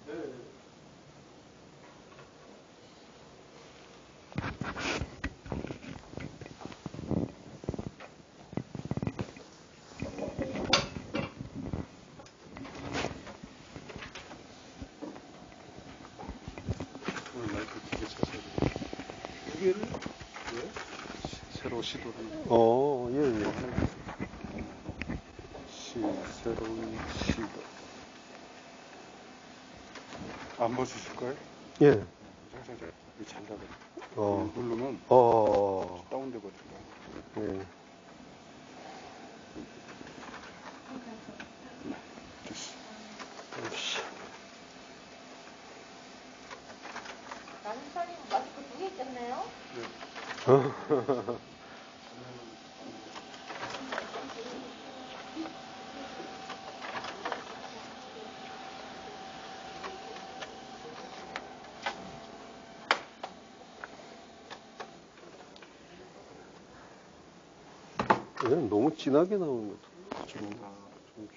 오늘 마이크 두개 차서 두 개를 왜? 새로 시도를. 예, 예. 새로운 시도. 안 봐주실 거예요? 예. 살살 잘 나가. 누르면 다운돼 버린다. 예. 됐어. 남편이 마스크 두 개 있겠네요? 이건 너무 진하게 나오는 것 같아.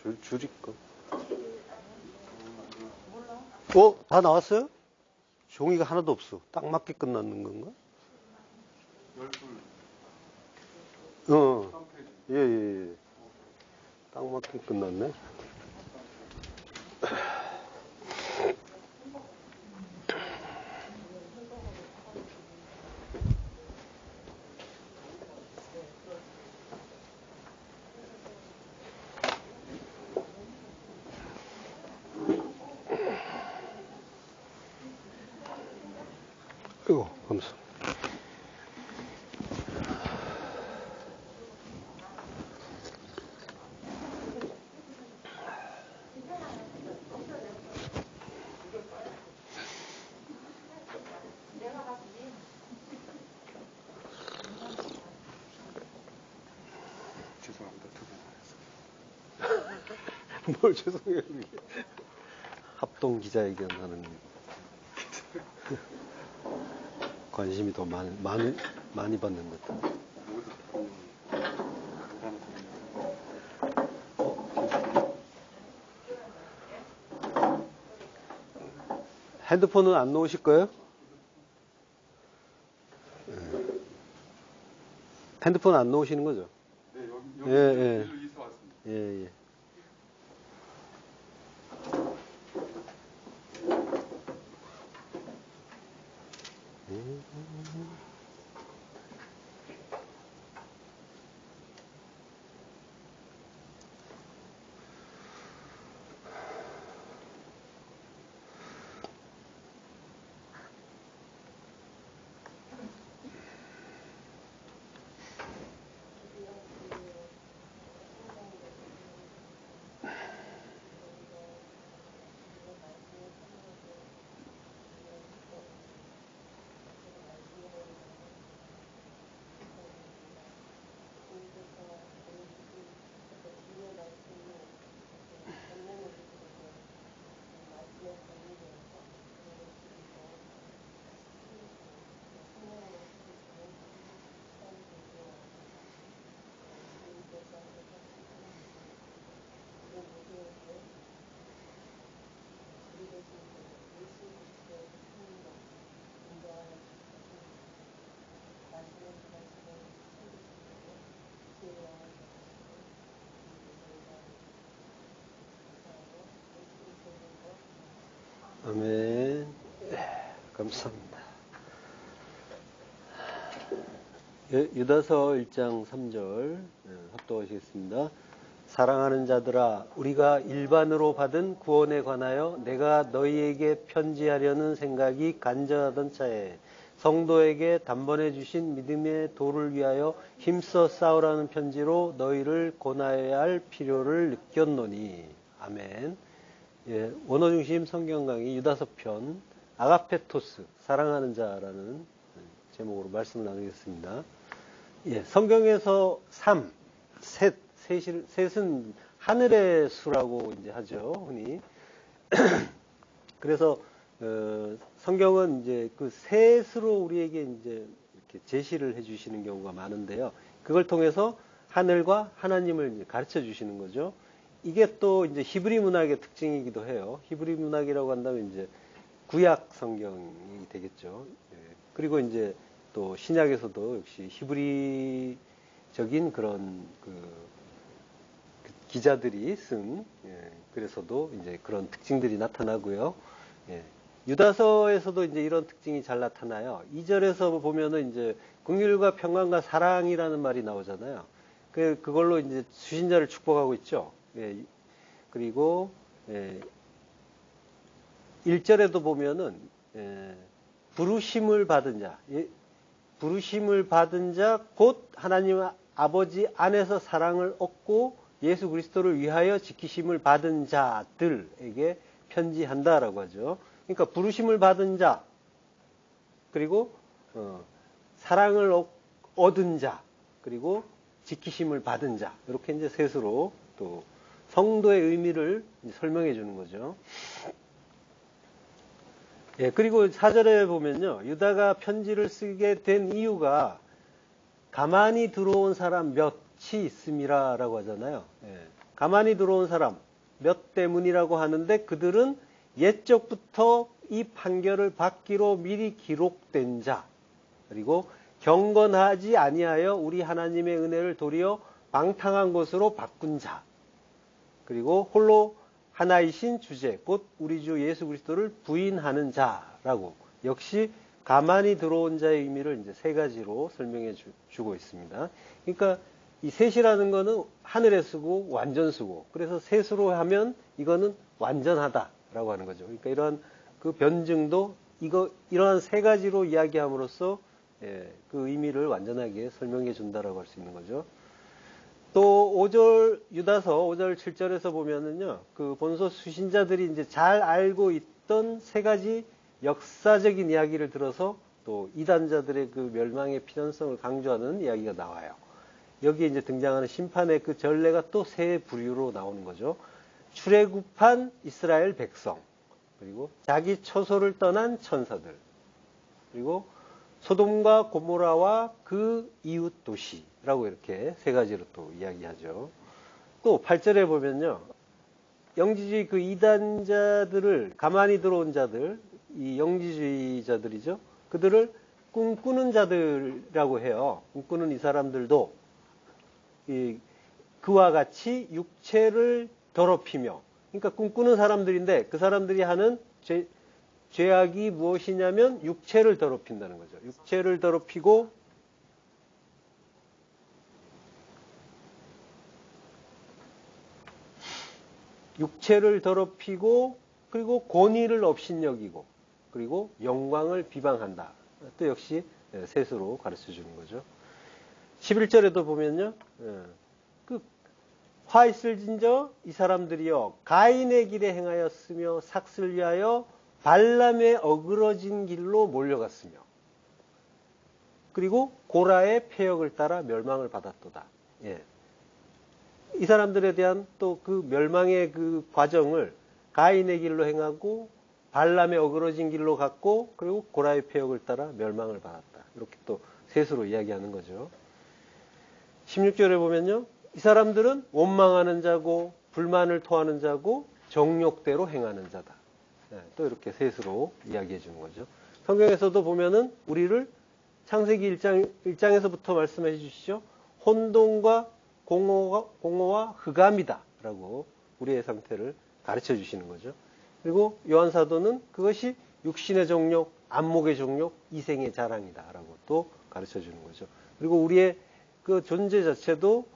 좀 줄일까? 다 나왔어요? 종이가 하나도 없어. 딱 맞게 끝났는 건가? 12. 예. 딱 맞게 끝났네. 아이고, 감사합니다. 죄송합니다. 두개 나왔어요. 뭘 죄송해요, 그게. 합동 기자회견 하는 관심이 더 많이 받는 것 같아. 모두 핸드폰은 안 놓으실 거예요? 핸드폰 안 놓으시는 거죠? 네, 예, 예. 여기로 이사 왔습니다. 예. 아멘. 감사합니다. 유다서 1장 3절 합독하시겠습니다. 사랑하는 자들아, 우리가 일반으로 받은 구원에 관하여 내가 너희에게 편지하려는 생각이 간절하던 차에 성도에게 단번에 주신 믿음의 도를 위하여 힘써 싸우라는 편지로 너희를 권하여야 할 필요를 느꼈노니. 아멘. 원어 중심 성경 강의 유다서 편 아가페토스 사랑하는 자라는 제목으로 말씀을 나누겠습니다. 성경에서 셋은 하늘의 수라고 이제 하죠, 흔히. 그래서 성경은 이제 그 셋으로 우리에게 이제 이렇게 제시를 해주시는 경우가 많은데요. 그걸 통해서 하늘과 하나님을 가르쳐 주시는 거죠. 이게 또 이제 히브리 문학의 특징이기도 해요. 히브리 문학이라고 한다면 이제 구약 성경이 되겠죠. 예. 그리고 이제 또 신약에서도 역시 히브리적인 그런 그 기자들이 쓴, 예. 그래서도 이제 그런 특징들이 나타나고요. 예. 유다서에서도 이제 이런 특징이 잘 나타나요. 2절에서 보면은 이제 긍휼과 평강과 사랑이라는 말이 나오잖아요. 그걸로 이제 수신자를 축복하고 있죠. 예. 그리고 예. 1절에도 보면은 예. 부르심을 받은 자, 예. 부르심을 받은 자 곧 하나님 아버지 안에서 사랑을 얻고 예수 그리스도를 위하여 지키심을 받은 자들에게 편지한다라고 하죠. 그러니까 부르심을 받은 자, 그리고 사랑을 얻은 자, 그리고 지키심을 받은 자, 이렇게 이제 셋으로 또 성도의 의미를 설명해 주는 거죠. 예, 그리고 4절에 보면요, 유다가 편지를 쓰게 된 이유가 가만히 들어온 사람 몇이 있음이라라고 하잖아요. 예, 가만히 들어온 사람 몇 때문이라고 하는데 그들은 옛적부터 이 판결을 받기로 미리 기록된 자, 그리고 경건하지 아니하여 우리 하나님의 은혜를 도리어 방탕한 것으로 바꾼 자, 그리고 홀로 하나이신 주제, 곧 우리 주 예수 그리스도를 부인하는 자라고, 역시 가만히 들어온 자의 의미를 이제 세 가지로 설명해 주고 있습니다. 그러니까 이 셋이라는 거는 하늘에 쓰고 완전 쓰고, 그래서 셋으로 하면 이거는 완전하다라고 하는 거죠. 그러니까 이러한 그 변증도 이러한 세 가지로 이야기함으로써 예, 그 의미를 완전하게 설명해 준다라고 할 수 있는 거죠. 또 5절 유다서 5절 7절에서 보면은요, 그 본서 수신자들이 이제 잘 알고 있던 세 가지 역사적인 이야기를 들어서 또 이단자들의 그 멸망의 필연성을 강조하는 이야기가 나와요. 여기에 이제 등장하는 심판의 그 전례가 또 세 부류로 나오는 거죠. 출애굽한 이스라엘 백성, 그리고 자기 처소를 떠난 천사들, 그리고 소돔과 고모라와 그 이웃 도시라고 이렇게 세 가지로 또 이야기하죠. 또 8절에 보면요, 영지주의 그 이단자들을, 가만히 들어온 자들, 이 영지주의자들이죠. 그들을 꿈꾸는 자들이라고 해요. 꿈꾸는 이 사람들도 그와 같이 육체를 더럽히며, 그러니까 꿈꾸는 사람들인데 그 사람들이 하는 죄악이 무엇이냐면 육체를 더럽힌다는 거죠. 육체를 더럽히고 그리고 권위를 업신여기고 그리고 영광을 비방한다. 또 역시 셋으로 가르쳐 주는 거죠. 11절에도 보면요, 그 화 있을진저 이 사람들이여 가인의 길에 행하였으며 삭슬 위하여 발람의 어그러진 길로 몰려갔으며, 그리고 고라의 폐역을 따라 멸망을 받았도다. 예. 이 사람들에 대한 또 그 멸망의 그 과정을 가인의 길로 행하고 발람의 어그러진 길로 갔고, 그리고 고라의 폐역을 따라 멸망을 받았다. 이렇게 또 셋으로 이야기하는 거죠. 16절에 보면요, 이 사람들은 원망하는 자고 불만을 토하는 자고 정욕대로 행하는 자다. 네, 또 이렇게 셋으로 이야기해 주는 거죠. 성경에서도 보면은 우리를 창세기 1장에서부터 말씀해 주시죠. 혼돈과 공허와 흑암이다 라고 우리의 상태를 가르쳐 주시는 거죠. 그리고 요한사도는 그것이 육신의 정욕, 안목의 정욕, 이생의 자랑이다 라고 또 가르쳐 주는 거죠. 그리고 우리의 그 존재 자체도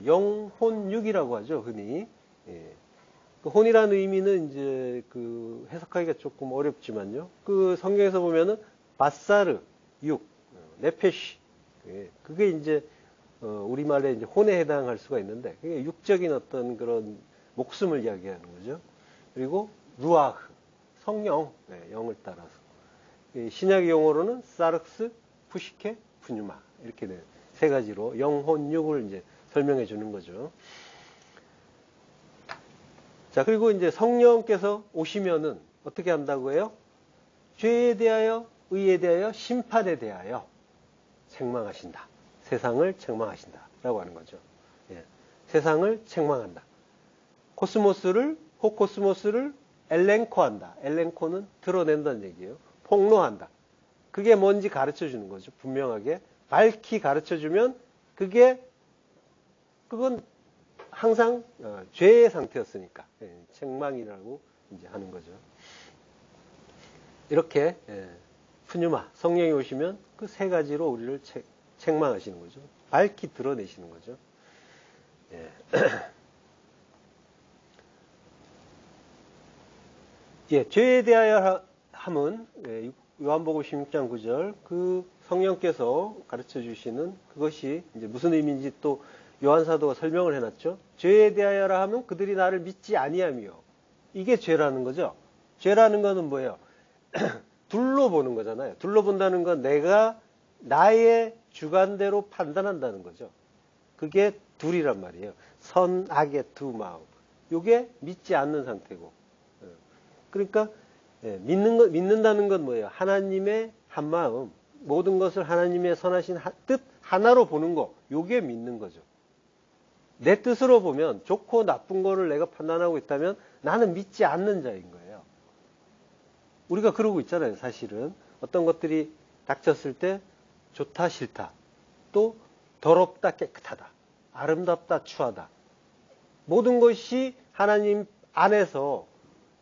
영혼육이라고 하죠, 흔히. 예. 그 혼이라는 의미는 이제 그 해석하기가 조금 어렵지만요. 그 성경에서 보면은 바사르, 육, 네페시. 예. 그게 이제 우리말에 이제 혼에 해당할 수가 있는데, 그게 육적인 어떤 그런 목숨을 이야기하는 거죠. 그리고 루아흐, 성령, 네, 영을 따라서. 신약의 용어로는 사르스, 푸시케, 푸뉴마 이렇게 세 가지로 영혼육을 이제 설명해 주는 거죠. 자, 그리고 이제 성령께서 오시면은 어떻게 한다고 해요? 죄에 대하여, 의에 대하여, 심판에 대하여 책망하신다. 세상을 책망하신다. 라고 하는 거죠. 예. 세상을 책망한다. 호코스모스를 엘렌코한다. 엘렌코는 드러낸다는 얘기예요. 폭로한다. 그게 뭔지 가르쳐 주는 거죠. 분명하게. 밝히 가르쳐 주면 그건 항상 죄의 상태였으니까. 책망이라고 이제 하는 거죠. 이렇게 푸뉴마, 성령이 오시면 그 세 가지로 우리를 책망하시는 거죠. 밝히 드러내시는 거죠. 죄에 대하여 함은 요한복음 16장 9절 그 성령께서 가르쳐 주시는 그것이 이제 무슨 의미인지 또 요한 사도가 설명을 해놨죠. 죄에 대하여라 하면 그들이 나를 믿지 아니하며 이게 죄라는 거죠. 죄라는 거는 뭐예요? 둘러보는 거잖아요. 둘러본다는 건 내가 나의 주관대로 판단한다는 거죠. 그게 둘이란 말이에요. 선, 악의 두 마음. 이게 믿지 않는 상태고. 그러니까 믿는다는 건 뭐예요? 하나님의 한 마음, 모든 것을 하나님의 선하신 뜻 하나로 보는 거. 이게 믿는 거죠. 내 뜻으로 보면 좋고 나쁜 거를 내가 판단하고 있다면 나는 믿지 않는 자인 거예요. 우리가 그러고 있잖아요. 사실은 어떤 것들이 닥쳤을 때 좋다 싫다, 또 더럽다 깨끗하다, 아름답다 추하다, 모든 것이 하나님 안에서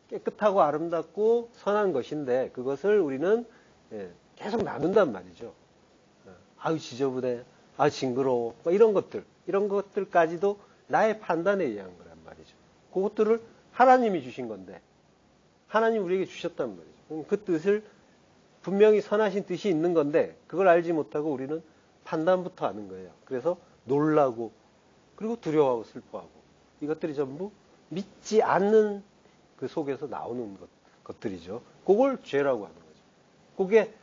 깨끗하고 아름답고 선한 것인데 그것을 우리는 계속 나눈단 말이죠. 아유 지저분해, 아 징그러워, 이런 것들까지도 나의 판단에 의한 거란 말이죠. 그것들을 하나님이 주신 건데 하나님 우리에게 주셨단 말이죠. 그럼 그 뜻을 분명히 선하신 뜻이 있는 건데 그걸 알지 못하고 우리는 판단부터 하는 거예요. 그래서 놀라고 그리고 두려워하고 슬퍼하고 이것들이 전부 믿지 않는 그 속에서 나오는 것들이죠. 그걸 죄라고 하는 거죠. 그게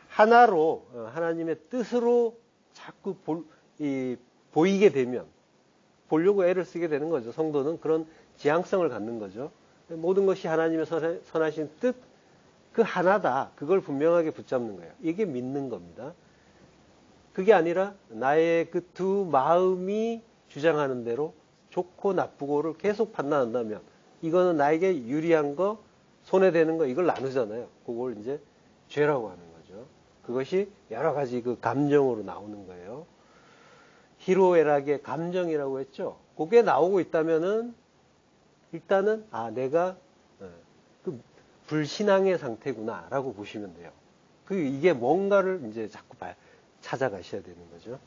하나로 하나님의 뜻으로 자꾸 보이게 되면 보려고 애를 쓰게 되는 거죠. 성도는 그런 지향성을 갖는 거죠. 모든 것이 하나님의 선하신 뜻 그 하나다. 그걸 분명하게 붙잡는 거예요. 이게 믿는 겁니다. 그게 아니라 나의 그 두 마음이 주장하는 대로 좋고 나쁘고를 계속 판단한다면 이거는 나에게 유리한 거, 손해되는 거 이걸 나누잖아요. 그걸 이제 죄라고 하는 거죠. 그것이 여러 가지 그 감정으로 나오는 거예요. 희로애락의 감정이라고 했죠. 그게 나오고 있다면은 일단은 내가 그 불신앙의 상태구나라고 보시면 돼요. 이게 뭔가를 이제 자꾸 찾아가셔야 되는 거죠.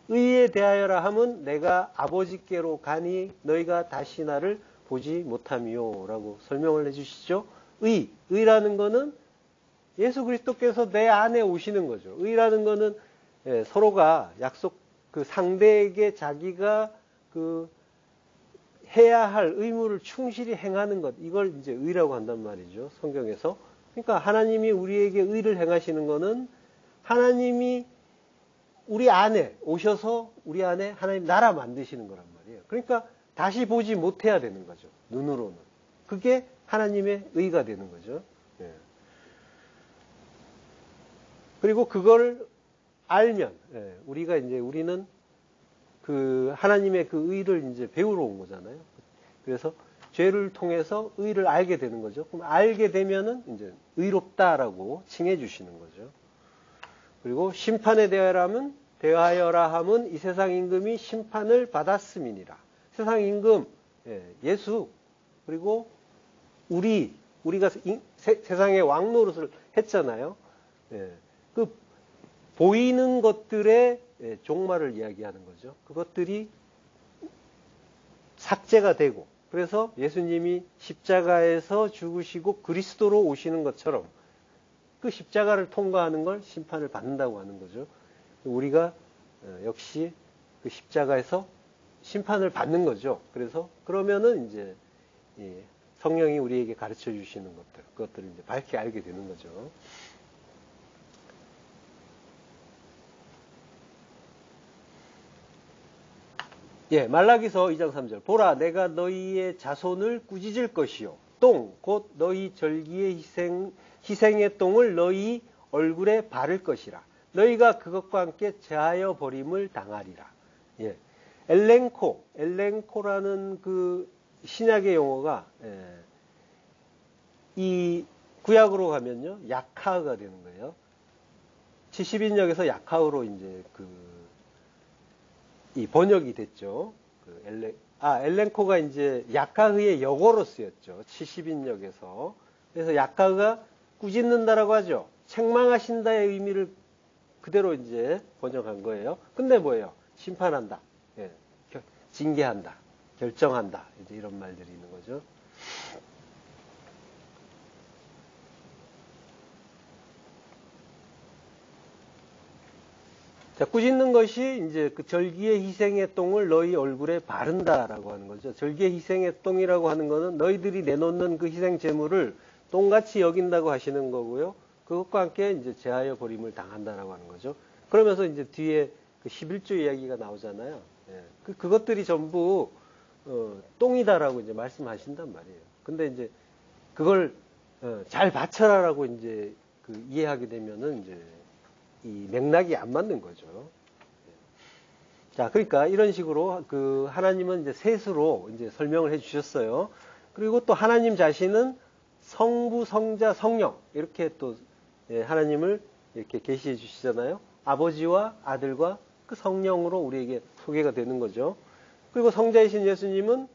의에 대하여라 함은 내가 아버지께로 가니 너희가 다시 나를 보지 못함이요라고 설명을 해주시죠. 의라는 거는 예수 그리스도께서 내 안에 오시는 거죠. 의라는 거는 서로가 그 상대에게 자기가 해야 할 의무를 충실히 행하는 것, 이걸 이제 의라고 한단 말이죠. 성경에서. 그러니까 하나님이 우리에게 의를 행하시는 거는 하나님이 우리 안에 오셔서 우리 안에 하나님 나라 만드시는 거란 말이에요. 그러니까 다시 보지 못해야 되는 거죠. 눈으로는. 그게 하나님의 의가 되는 거죠. 그리고 그걸 알면, 우리는 그 하나님의 그 의를 이제 배우러 온 거잖아요. 그래서 죄를 통해서 의를 알게 되는 거죠. 그럼 알게 되면은 이제 의롭다라고 칭해 주시는 거죠. 그리고 심판에 대하여라 함은 이 세상 임금이 심판을 받았음이니라. 세상 임금, 예수, 그리고 우리가 세상의 왕 노릇을 했잖아요. 그 보이는 것들의 종말을 이야기하는 거죠. 그것들이 삭제가 되고, 그래서 예수님이 십자가에서 죽으시고 그리스도로 오시는 것처럼 그 십자가를 통과하는 걸 심판을 받는다고 하는 거죠. 우리가 역시 그 십자가에서 심판을 받는 거죠. 그러면은 이제 성령이 우리에게 가르쳐 주시는 그것들을 이제 밝게 알게 되는 거죠. 말라기서 2장 3절. 보라, 내가 너희의 자손을 꾸짖을 것이요. 똥, 곧 너희 절기의 희생의 똥을 너희 얼굴에 바를 것이라. 너희가 그것과 함께 제하여 버림을 당하리라. 엘렌코라는 그 신약의 용어가 이 구약으로 가면요 야카흐가 되는 거예요. 70인역에서 야카흐로 이제 이 번역이 됐죠. 엘렌코가 이제 야카흐의 역어로 쓰였죠. 70인역에서. 그래서 야카흐가 꾸짖는다라고 하죠. 책망하신다의 의미를 그대로 이제 번역한 거예요. 근데 뭐예요? 심판한다. 예, 징계한다. 결정한다. 이제 이런 말들이 있는 거죠. 자, 꾸짖는 것이 이제 그 절기의 희생의 똥을 너희 얼굴에 바른다라고 하는 거죠. 절기의 희생의 똥이라고 하는 거는 너희들이 내놓는 그 희생 제물을 똥같이 여긴다고 하시는 거고요. 그것과 함께 이제 제하여 버림을 당한다라고 하는 거죠. 그러면서 이제 뒤에 그 11조 이야기가 나오잖아요. 예. 그것들이 전부 똥이다라고 이제 말씀하신단 말이에요. 근데 이제 그걸 잘 바쳐라라고 이제 이해하게 되면은 이제 이 맥락이 안 맞는 거죠. 자, 그러니까 이런 식으로 하나님은 이제 셋으로 이제 설명을 해 주셨어요. 그리고 또 하나님 자신은 성부, 성자, 성령 이렇게 또 하나님을 이렇게 계시해 주시잖아요. 아버지와 아들과 그 성령으로 우리에게 소개가 되는 거죠. 그리고 성자이신 예수님은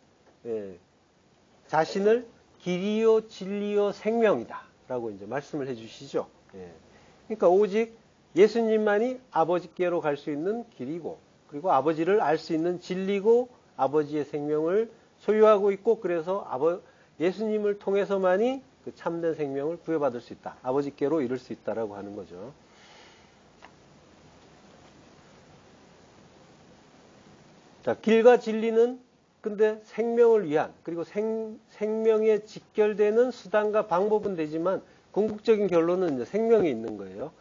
자신을 길이요 진리요 생명이다 라고 이제 말씀을 해 주시죠. 그러니까 오직 예수님만이 아버지께로 갈 수 있는 길이고 그리고 아버지를 알 수 있는 진리고 아버지의 생명을 소유하고 있고 그래서 예수님을 통해서만이 그 참된 생명을 부여받을 수 있다. 아버지께로 이룰 수 있다라고 하는 거죠. 자, 길과 진리는 근데 생명을 위한 그리고 생명에 직결되는 수단과 방법은 되지만 궁극적인 결론은 이제 생명이 있는 거예요.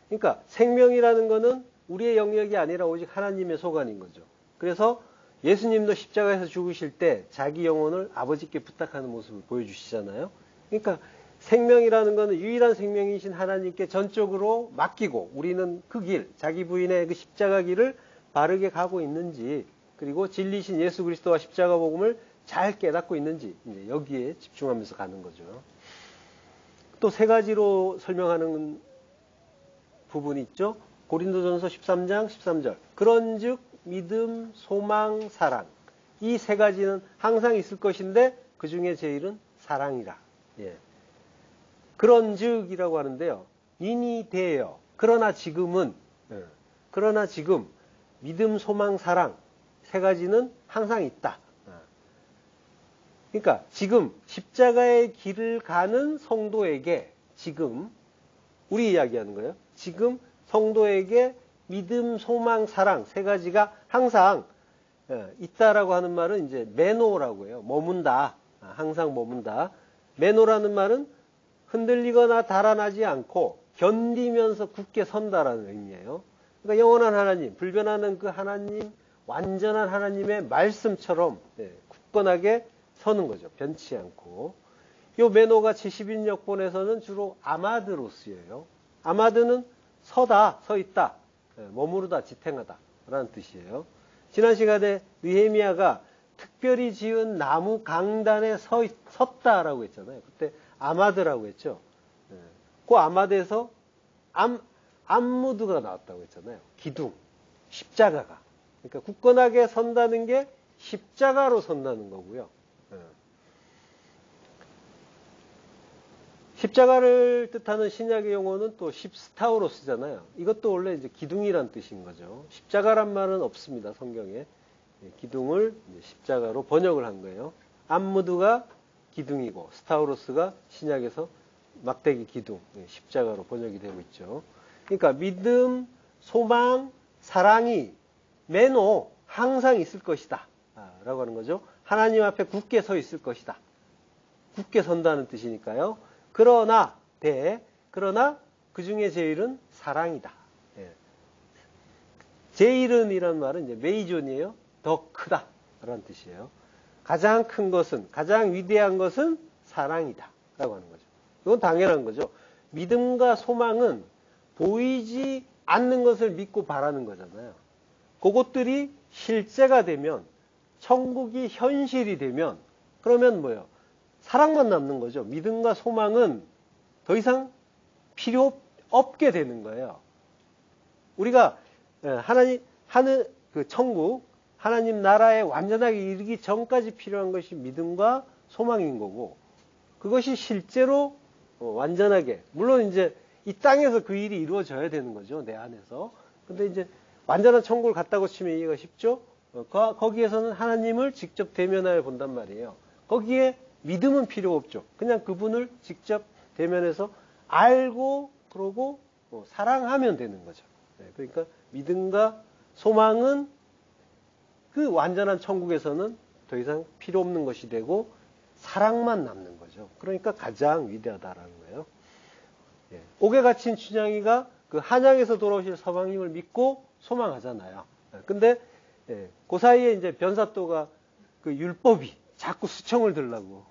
그러니까 생명이라는 거는 우리의 영역이 아니라 오직 하나님의 소관인 거죠. 그래서 예수님도 십자가에서 죽으실 때 자기 영혼을 아버지께 부탁하는 모습을 보여주시잖아요. 그러니까 생명이라는 거는 유일한 생명이신 하나님께 전적으로 맡기고 우리는 그 길, 자기 부인의 그 십자가 길을 바르게 가고 있는지 그리고 진리신 예수 그리스도와 십자가 복음을 잘 깨닫고 있는지 이제 여기에 집중하면서 가는 거죠. 또 세 가지로 설명하는 부분이 있죠. 고린도전서 13장 13절. 그런즉 믿음, 소망, 사랑. 이 세 가지는 항상 있을 것인데 그 중에 제일은 사랑이라. 그런즉이라고 하는데요. 이니 되어. 그러나 지금 믿음, 소망, 사랑 세 가지는 항상 있다. 그러니까 지금 십자가의 길을 가는 성도에게 지금 우리 이야기하는 거예요. 지금 성도에게 믿음, 소망, 사랑 세 가지가 항상 있다라고 하는 말은 이제 메노라고 해요. 머문다. 항상 머문다. 메노라는 말은 흔들리거나 달아나지 않고 견디면서 굳게 선다라는 의미예요. 그러니까 영원한 하나님, 불변하는 그 하나님, 완전한 하나님의 말씀처럼 굳건하게 서는 거죠. 변치 않고. 요 메노가 70인역본에서는 주로 아마드로 쓰여요. 아마드는 서다, 서 있다, 머무르다, 지탱하다 라는 뜻이에요. 지난 시간에 느헤미야가 특별히 지은 나무 강단에 섰다라고 했잖아요. 그때 아마드라고 했죠. 그 아마드에서 암무드가 나왔다고 했잖아요. 기둥, 십자가가. 그러니까 굳건하게 선다는 게 십자가로 선다는 거고요. 십자가를 뜻하는 신약의 용어는 또 십스타우로 쓰잖아요. 이것도 원래 이제 기둥이란 뜻인 거죠. 십자가란 말은 없습니다. 성경에. 기둥을 십자가로 번역을 한 거예요. 암무드가 기둥이고 스타우로스가 신약에서 막대기 기둥, 십자가로 번역이 되고 있죠. 그러니까 믿음, 소망, 사랑이 매너 항상 있을 것이다 라고 하는 거죠. 하나님 앞에 굳게 서 있을 것이다. 굳게 선다는 뜻이니까요. 그러나 그 중에 제일은 사랑이다. 제일은 이란 말은 이제 메이존이에요. 더 크다 라는 뜻이에요. 가장 큰 것은, 가장 위대한 것은 사랑이다 라고 하는 거죠. 이건 당연한 거죠. 믿음과 소망은 보이지 않는 것을 믿고 바라는 거잖아요. 그것들이 실제가 되면 천국이 현실이 되면 그러면 뭐예요? 사랑만 남는 거죠. 믿음과 소망은 더 이상 필요 없게 되는 거예요. 우리가 하늘 그 천국 하나님 나라에 완전하게 이르기 전까지 필요한 것이 믿음과 소망인 거고, 그것이 실제로 완전하게, 물론 이제 이 땅에서 그 일이 이루어져야 되는 거죠, 내 안에서. 근데 이제 완전한 천국을 갔다고 치면 이해가 쉽죠? 거기에서는 하나님을 직접 대면하여 본단 말이에요. 거기에 믿음은 필요 없죠. 그냥 그분을 직접 대면해서 알고 그러고 사랑하면 되는 거죠. 그러니까 믿음과 소망은 그 완전한 천국에서는 더 이상 필요 없는 것이 되고 사랑만 남는 거죠. 그러니까 가장 위대하다라는 거예요. 옥에 갇힌 춘향이가 그 한양에서 돌아오실 서방님을 믿고 소망하잖아요. 근데 그 사이에 이제 변사또가 그 율법이 자꾸 수청을 들라고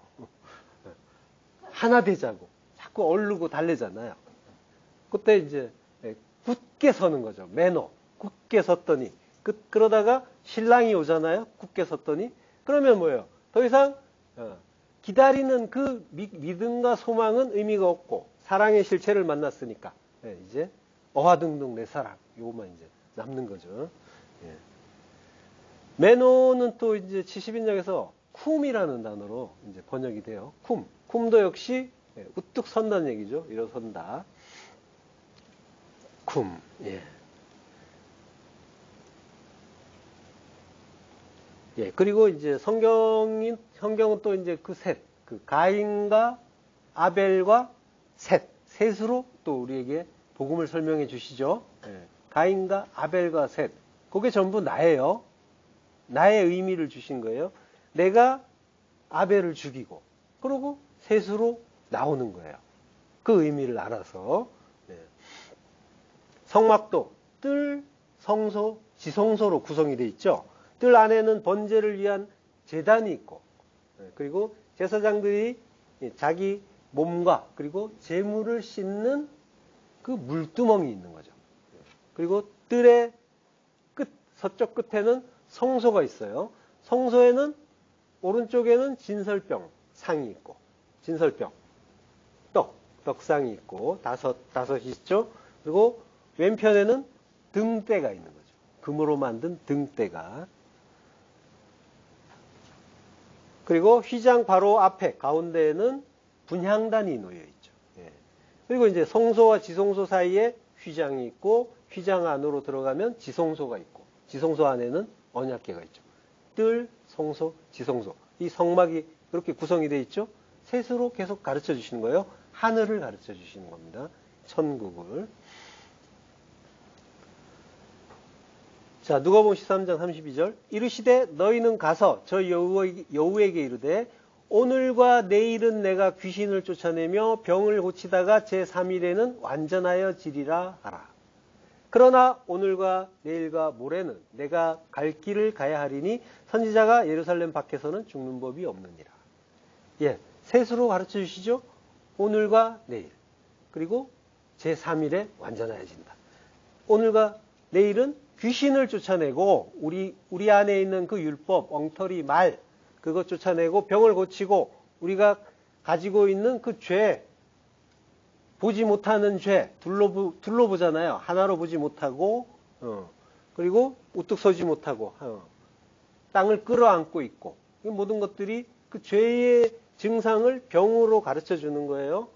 하나 되자고 자꾸 얼르고 달래잖아요. 그때 이제 굳게 서는 거죠. 매너 굳게 섰더니 그러다가 신랑이 오잖아요. 굳게 섰더니 그러면 뭐예요? 더 이상 기다리는 그 믿음과 소망은 의미가 없고 사랑의 실체를 만났으니까 이제 어화등등 내 사랑 요것만 이제 남는 거죠. 매너는 또 이제 70인역에서 쿰이라는 단어로 이제 번역이 돼요. 쿰도 역시 우뚝 선다는 얘기죠. 일어선다. 쿰. 그리고 이제 성경은 또 이제 그 가인과 아벨과 셋으로 또 우리에게 복음을 설명해 주시죠. 가인과 아벨과 셋. 그게 전부 나예요. 나의 의미를 주신 거예요. 내가 아벨을 죽이고, 그러고 셋으로 나오는 거예요. 그 의미를 알아서. 성막도 뜰, 성소, 지성소로 구성이 되어 있죠. 뜰 안에는 번제를 위한 제단이 있고, 그리고 제사장들이 자기 몸과 그리고 제물을 씻는 그 물두멍이 있는 거죠. 그리고 뜰의 서쪽 끝에는 성소가 있어요. 성소에는 오른쪽에는 진설병 상이 있고, 진설병 떡상이 있고, 다섯이 있죠. 그리고 왼편에는 등대가 있는 거죠. 금으로 만든 등대가. 그리고 휘장 바로 앞에 가운데에는 분향단이 놓여 있죠. 그리고 이제 성소와 지성소 사이에 휘장이 있고, 휘장 안으로 들어가면 지성소가 있고, 지성소 안에는 언약궤가 있죠. 뜰, 성소, 지성소. 이 성막이 그렇게 구성이 되어 있죠. 셋으로 계속 가르쳐 주시는 거예요. 하늘을 가르쳐 주시는 겁니다. 천국을. 자, 누가복음 13장 32절. 이르시되 너희는 가서 저 여우에게 이르되 오늘과 내일은 내가 귀신을 쫓아내며 병을 고치다가 제3일에는 완전하여 지리라 하라. 그러나 오늘과 내일과 모레는 내가 갈 길을 가야 하리니 선지자가 예루살렘 밖에서는 죽는 법이 없느니라. 셋으로 가르쳐 주시죠. 오늘과 내일. 그리고 제3일에 완전해진다. 오늘과 내일은 귀신을 쫓아내고 우리 안에 있는 그 율법, 엉터리, 말 그것 쫓아내고 병을 고치고 우리가 가지고 있는 그 죄, 보지 못하는 죄 둘러보잖아요. 하나로 보지 못하고 그리고 우뚝 서지 못하고 땅을 끌어안고 있고 이 모든 것들이 그 죄의 증상을 병으로 가르쳐 주는 거예요.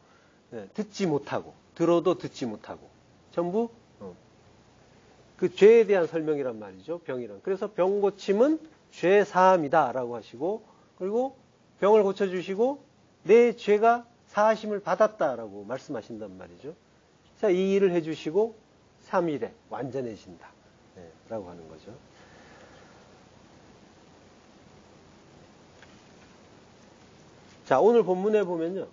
듣지 못하고 들어도 듣지 못하고 전부 그 죄에 대한 설명이란 말이죠. 병이란. 그래서 병 고침은 죄 사함이다 라고 하시고 그리고 병을 고쳐주시고 내 죄가 사하심을 받았다라고 말씀하신단 말이죠. 자, 이 일을 해주시고 3일에 완전해진다 라고 하는 거죠. 자, 오늘 본문에 보면요.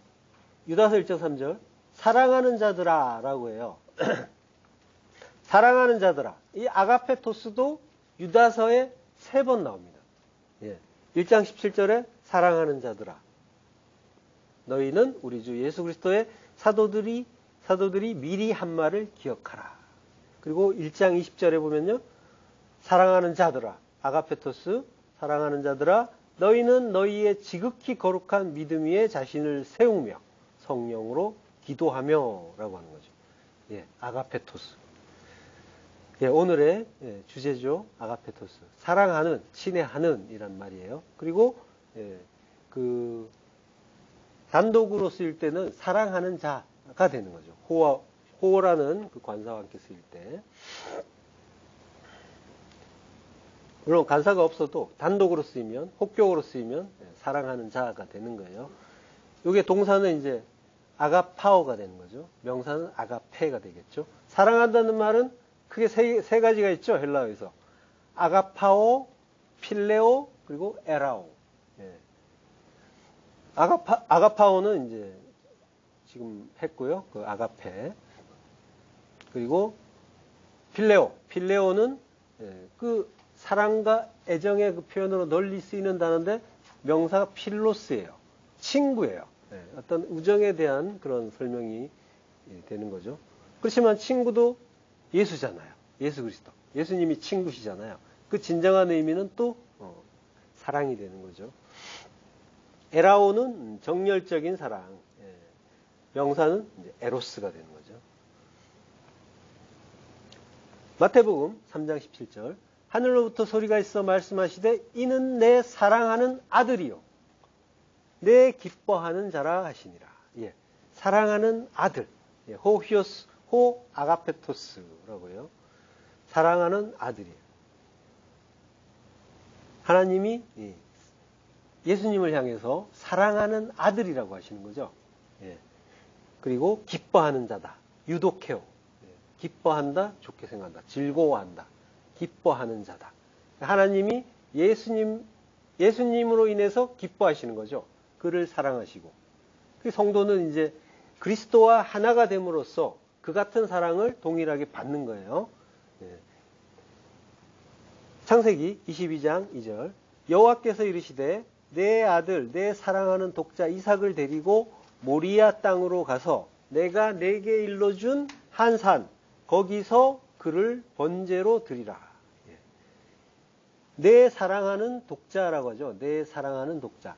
유다서 1장 3절 사랑하는 자들아 라고 해요. 사랑하는 자들아. 이 아가페토스도 유다서에 3번 나옵니다. 1장 17절에 사랑하는 자들아. 너희는 우리 주 예수 그리스도의 사도들이 미리 한 말을 기억하라. 그리고 1장 20절에 보면요. 사랑하는 자들아. 아가페토스 사랑하는 자들아 너희는 너희의 지극히 거룩한 믿음 위에 자신을 세우며 성령으로 기도하며 라고 하는 거죠. 예, 아가페토스. 예, 오늘의 주제죠. 아가페토스. 사랑하는, 친애하는 이란 말이에요. 그리고 단독으로 쓰일 때는 사랑하는 자가 되는 거죠. 호라는 그 관사와 함께 쓰일 때. 물론 관사가 없어도 단독으로 쓰이면, 혹격으로 쓰이면 사랑하는 자가 되는 거예요. 이게 동사는 이제 아가파오가 되는 거죠. 명사는 아가페가 되겠죠. 사랑한다는 말은 크게 세 가지가 있죠. 헬라어에서. 아가파오, 필레오, 그리고 에라오. 예. 아가파오는 이제 지금 했고요. 그 아가페. 그리고 필레오. 필레오는 그 사랑과 애정의 그 표현으로 널리 쓰이는 단어인데 명사가 필로스예요. 친구예요. 어떤 우정에 대한 그런 설명이 되는 거죠. 그렇지만 친구도 예수잖아요. 예수 그리스도. 예수님이 친구시잖아요. 그 진정한 의미는 또 사랑이 되는 거죠. 에라오는 정열적인 사랑. 명사는 이제 에로스가 되는 거죠. 마태복음 3장 17절 하늘로부터 소리가 있어 말씀하시되 이는 내 사랑하는 아들이요 내 기뻐하는 자라 하시니라. 예, 사랑하는 아들. 예, 호히오스, 호 아가페토스라고요. 사랑하는 아들이에요. 하나님이 예수님을 향해서 사랑하는 아들이라고 하시는 거죠. 예. 그리고 기뻐하는 자다. 유독해요. 예. 기뻐한다, 좋게 생각한다. 즐거워한다. 기뻐하는 자다. 하나님이 예수님으로 인해서 기뻐하시는 거죠. 그를 사랑하시고. 그 성도는 이제 그리스도와 하나가 됨으로써 그 같은 사랑을 동일하게 받는 거예요. 예. 창세기 22장 2절 여호와께서 이르시되 내 아들 내 사랑하는 독자 이삭을 데리고 모리아 땅으로 가서 내가 내게 일러준 한 산 거기서 그를 번제로 드리라. 예. 내 사랑하는 독자라고 하죠. 내 사랑하는 독자.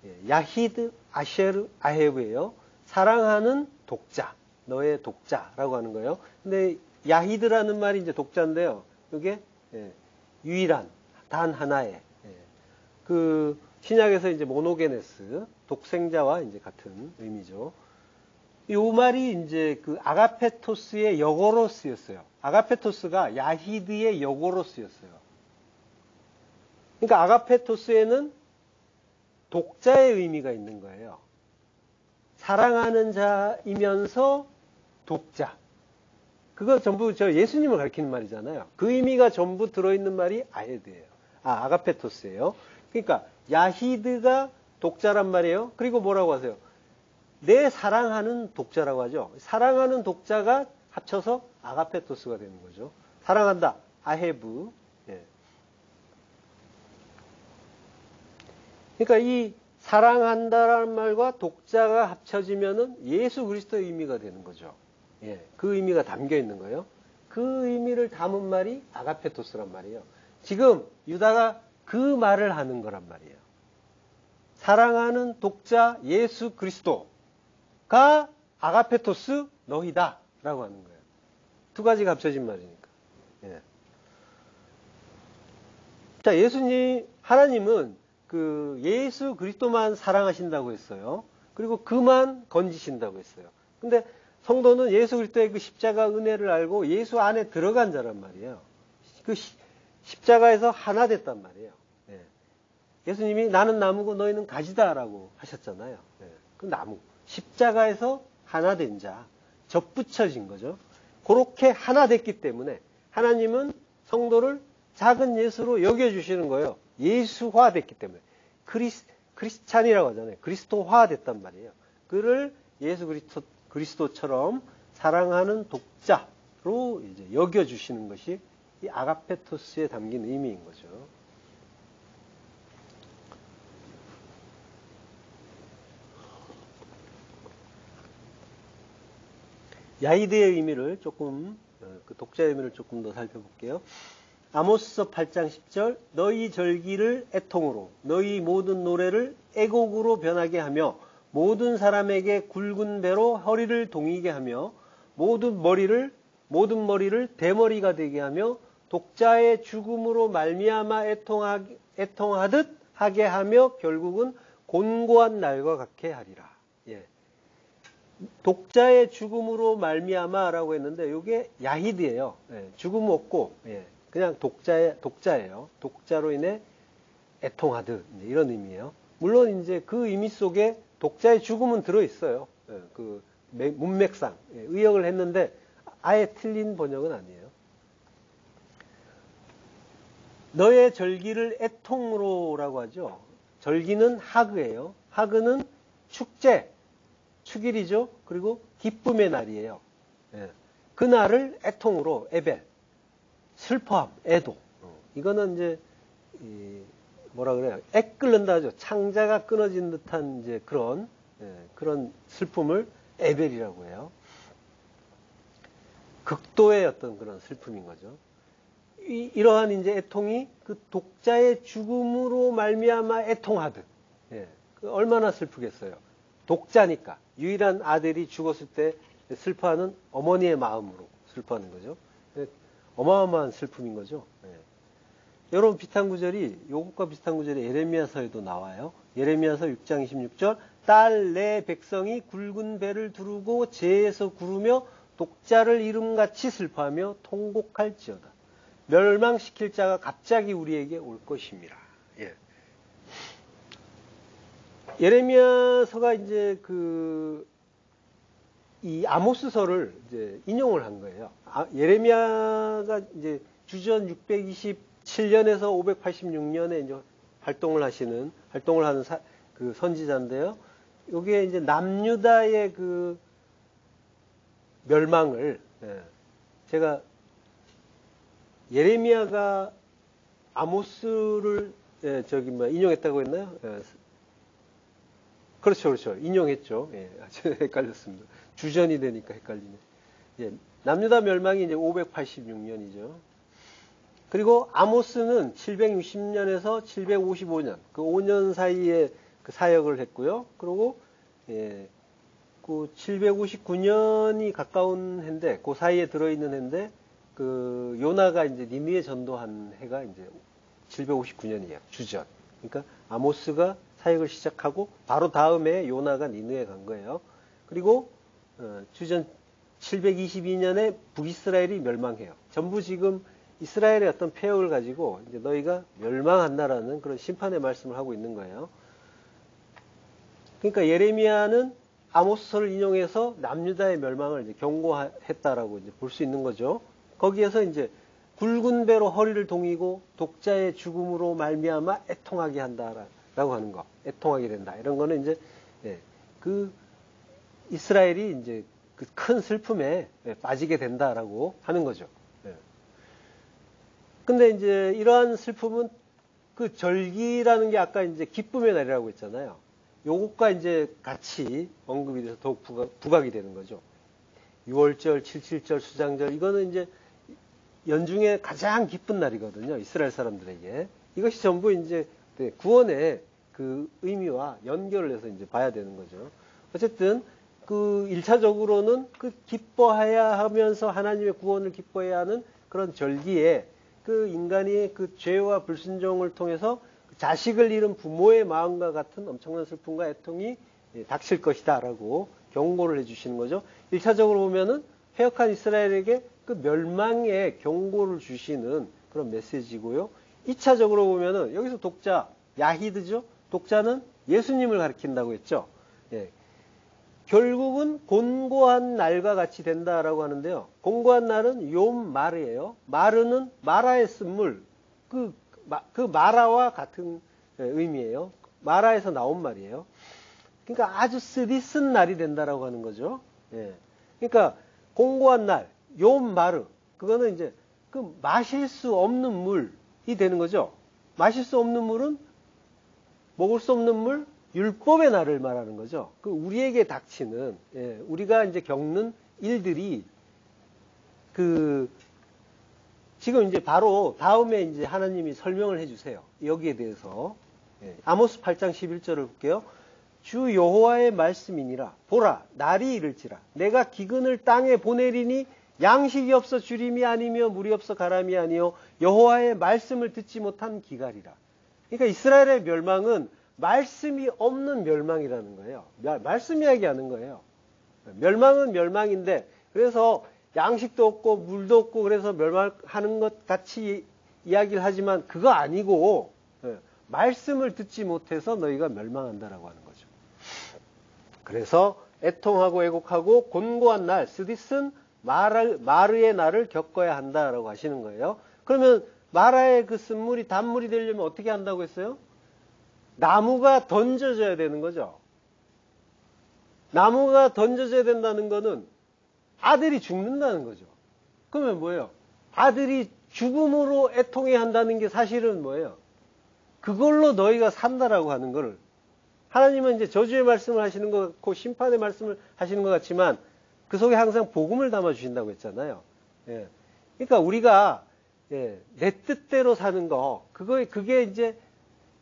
예. 야히드 아셰르 아헤브예요. 사랑하는 독자. 너의 독자라고 하는 거예요. 근데 야히드라는 말이 이제 독자인데요. 이게 유일한 단 하나의 그 신약에서 이제 모노게네스 독생자와 이제 같은 의미죠. 이 말이 이제 그 아가페토스의 역어로 쓰였어요. 아가페토스가 야히드의 역어로 쓰였어요. 그러니까 아가페토스에는 독자의 의미가 있는 거예요. 사랑하는 자이면서 독자. 그거 전부 저 예수님을 가리키는 말이잖아요. 그 의미가 전부 들어있는 말이 아헤드예요. 아가페토스예요. 그러니까 야히드가 독자란 말이에요. 그리고 뭐라고 하세요? 내 사랑하는 독자라고 하죠. 사랑하는 독자가 합쳐서 아가페토스가 되는 거죠. 사랑한다. 아헤브. 예. 그러니까 이 사랑한다라는 말과 독자가 합쳐지면은 예수 그리스도의 의미가 되는 거죠. 예. 그 의미가 담겨 있는 거예요. 그 의미를 담은 말이 아가페토스란 말이에요. 지금 유다가 그 말을 하는 거란 말이에요. 사랑하는 독자 예수 그리스도가 아가페토스 너희다 라고 하는 거예요. 두 가지가 합쳐진 말이니까. 예. 자, 하나님은 그 예수 그리스도만 사랑하신다고 했어요. 그리고 그만 건지신다고 했어요. 근데 성도는 예수 그리스도의 그 십자가 은혜를 알고 예수 안에 들어간 자란 말이에요. 그 십자가에서 하나 됐단 말이에요. 예. 예수님이 나는 나무고 너희는 가지다라고 하셨잖아요. 예. 그 나무. 십자가에서 하나 된 자. 접붙여진 거죠. 그렇게 하나 됐기 때문에 하나님은 성도를 작은 예수로 여겨주시는 거예요. 예수화 됐기 때문에. 크리스찬이라고 하잖아요. 그리스도화 됐단 말이에요. 그를 예수 그리스도처럼 사랑하는 독자로 이제 여겨주시는 것이 이 아가페토스에 담긴 의미인 거죠. 야히드의 의미를 조금, 그 독자의 의미를 조금 더 살펴볼게요. 아모스서 8장 10절 너희 절기를 애통으로 너희 모든 노래를 애곡으로 변하게 하며 모든 사람에게 굵은 배로 허리를 동이게 하며 모든 머리를 대머리가 되게 하며 독자의 죽음으로 말미암아 애통하듯 하게 하며 결국은 곤고한 날과 같게 하리라. 예. 독자의 죽음으로 말미암아라고 했는데 이게 야히드예요. 예. 죽음 없고 예. 그냥 독자예요. 독자로 인해 애통하듯 이런 의미예요. 물론 이제 그 의미 속에 독자의 죽음은 들어 있어요. 예. 그 문맥상 예. 의역을 했는데 아예 틀린 번역은 아니에요. 너의 절기를 애통으로라고 하죠. 절기는 하그예요. 하그는 축제, 축일이죠. 그리고 기쁨의 날이에요. 예. 그 날을 애통으로 에벨, 슬퍼함, 애도. 이거는 이제 뭐라 그래요? 액 끓는다 하죠. 창자가 끊어진 듯한 이제 그런 슬픔을 에벨이라고 해요. 극도의 어떤 그런 슬픔인 거죠. 이러한 이제 애통이 그 독자의 죽음으로 말미암아 애통하듯. 예. 얼마나 슬프겠어요. 독자니까 유일한 아들이 죽었을 때 슬퍼하는 어머니의 마음으로 슬퍼하는 거죠. 예. 어마어마한 슬픔인 거죠. 예. 여러분 비슷한 구절이 요것과 비슷한 구절이 예레미야서에도 나와요. 예레미야서 6장 26절 딸 내 백성이 굵은 배를 두르고 재에서 구르며 독자를 이름같이 슬퍼하며 통곡할지어다. 멸망시킬 자가 갑자기 우리에게 올 것입니다. 예. 예레미야서가 이제 이 아모스서를 이제 인용을 한 거예요. 예레미야가 이제 주전 627년에서 586년에 이제 활동을 하는 그 선지자인데요. 이게 이제 남유다의 그 멸망을 제가 예레미야가 아모스를 인용했다고 했나요? 그렇죠. 인용했죠. 예, 헷갈렸습니다. 주전이 되니까 헷갈리네. 예, 남유다 멸망이 이제 586년이죠. 그리고 아모스는 760년에서 755년, 그 5년 사이에 그 사역을 했고요. 그리고 그 759년이 가까운 해인데, 그 사이에 들어있는 해인데, 그 요나가 이제 니느웨 전도한 해가 이제 759년이에요. 주전. 그러니까 아모스가 사역을 시작하고 바로 다음에 요나가 니느웨 간 거예요. 그리고 주전 722년에 북이스라엘이 멸망해요. 전부 지금 이스라엘의 어떤 폐역을 가지고 이제 너희가 멸망한다라는 그런 심판의 말씀을 하고 있는 거예요. 그러니까 예레미야는 아모스서를 인용해서 남유다의 멸망을 이제 경고했다라고 이제 볼 수 있는 거죠. 거기에서 이제 굵은 배로 허리를 동이고 독자의 죽음으로 말미암아 애통하게 한다라고 하는 거, 애통하게 된다. 이런 거는 이제 그 이스라엘이 이제 그 큰 슬픔에 빠지게 된다라고 하는 거죠. 근데 이제 이러한 슬픔은 그 절기라는 게 아까 이제 기쁨의 날이라고 했잖아요. 요것과 이제 같이 언급이 돼서 더욱 부각이 되는 거죠. 6월절, 77절, 수장절, 이거는 이제 연중에 가장 기쁜 날이거든요. 이스라엘 사람들에게. 이것이 전부 이제 구원의 그 의미와 연결을 해서 이제 봐야 되는 거죠. 어쨌든 그 1차적으로는 그 기뻐해야 하면서 하나님의 구원을 기뻐해야 하는 그런 절기에 그 인간이 그 죄와 불순종을 통해서 자식을 잃은 부모의 마음과 같은 엄청난 슬픔과 애통이 닥칠 것이다 라고 경고를 해주시는 거죠. 1차적으로 보면은 패역한 이스라엘에게 그 멸망의 경고를 주시는 그런 메시지고요. 2차적으로 보면은 여기서 독자, 야히드죠. 독자는 예수님을 가리킨다고 했죠. 예. 결국은 곤고한 날과 같이 된다라고 하는데요. 곤고한 날은 욤 마르예요. 마르는 마라의 쓴물, 그 마라와 같은 의미예요. 마라에서 나온 말이에요. 그러니까 아주 쓰디쓴 날이 된다라고 하는 거죠. 예. 그러니까 곤고한 날, 욤 마르, 그거는 이제 그 마실 수 없는 물이 되는 거죠. 마실 수 없는 물은 먹을 수 없는 물, 율법의 날을 말하는 거죠. 그 우리에게 닥치는 우리가 이제 겪는 일들이 그 지금 이제 바로 다음에 이제 하나님이 설명을 해주세요. 여기에 대해서. 아모스 8장 11절을 볼게요. 주 여호와의 말씀이니라. 보라, 날이 이를지라. 내가 기근을 땅에 보내리니 양식이 없어 주림이 아니며 물이 없어 가람이 아니요 여호와의 말씀을 듣지 못한 기갈이라. 그러니까 이스라엘의 멸망은 말씀이 없는 멸망이라는 거예요. 말씀 이야기하는 거예요. 멸망은 멸망인데 그래서 양식도 없고 물도 없고 그래서 멸망하는 것 같이 이야기를 하지만 그거 아니고 말씀을 듣지 못해서 너희가 멸망한다라고 하는 거죠. 그래서 애통하고 애곡하고 곤고한 날 스디슨 마르의 날을 겪어야 한다라고 하시는 거예요. 그러면 마라의 그 쓴물이 단물이 되려면 어떻게 한다고 했어요? 나무가 던져져야 되는 거죠. 나무가 던져져야 된다는 거는 아들이 죽는다는 거죠. 그러면 뭐예요? 아들이 죽음으로 애통해야 한다는 게 사실은 뭐예요? 그걸로 너희가 산다라고 하는 걸 하나님은 이제 저주의 말씀을 하시는 것 같고 심판의 말씀을 하시는 것 같지만 그 속에 항상 복음을 담아 주신다고 했잖아요. 예. 그러니까 우리가 내 뜻대로 사는 거 그게 이제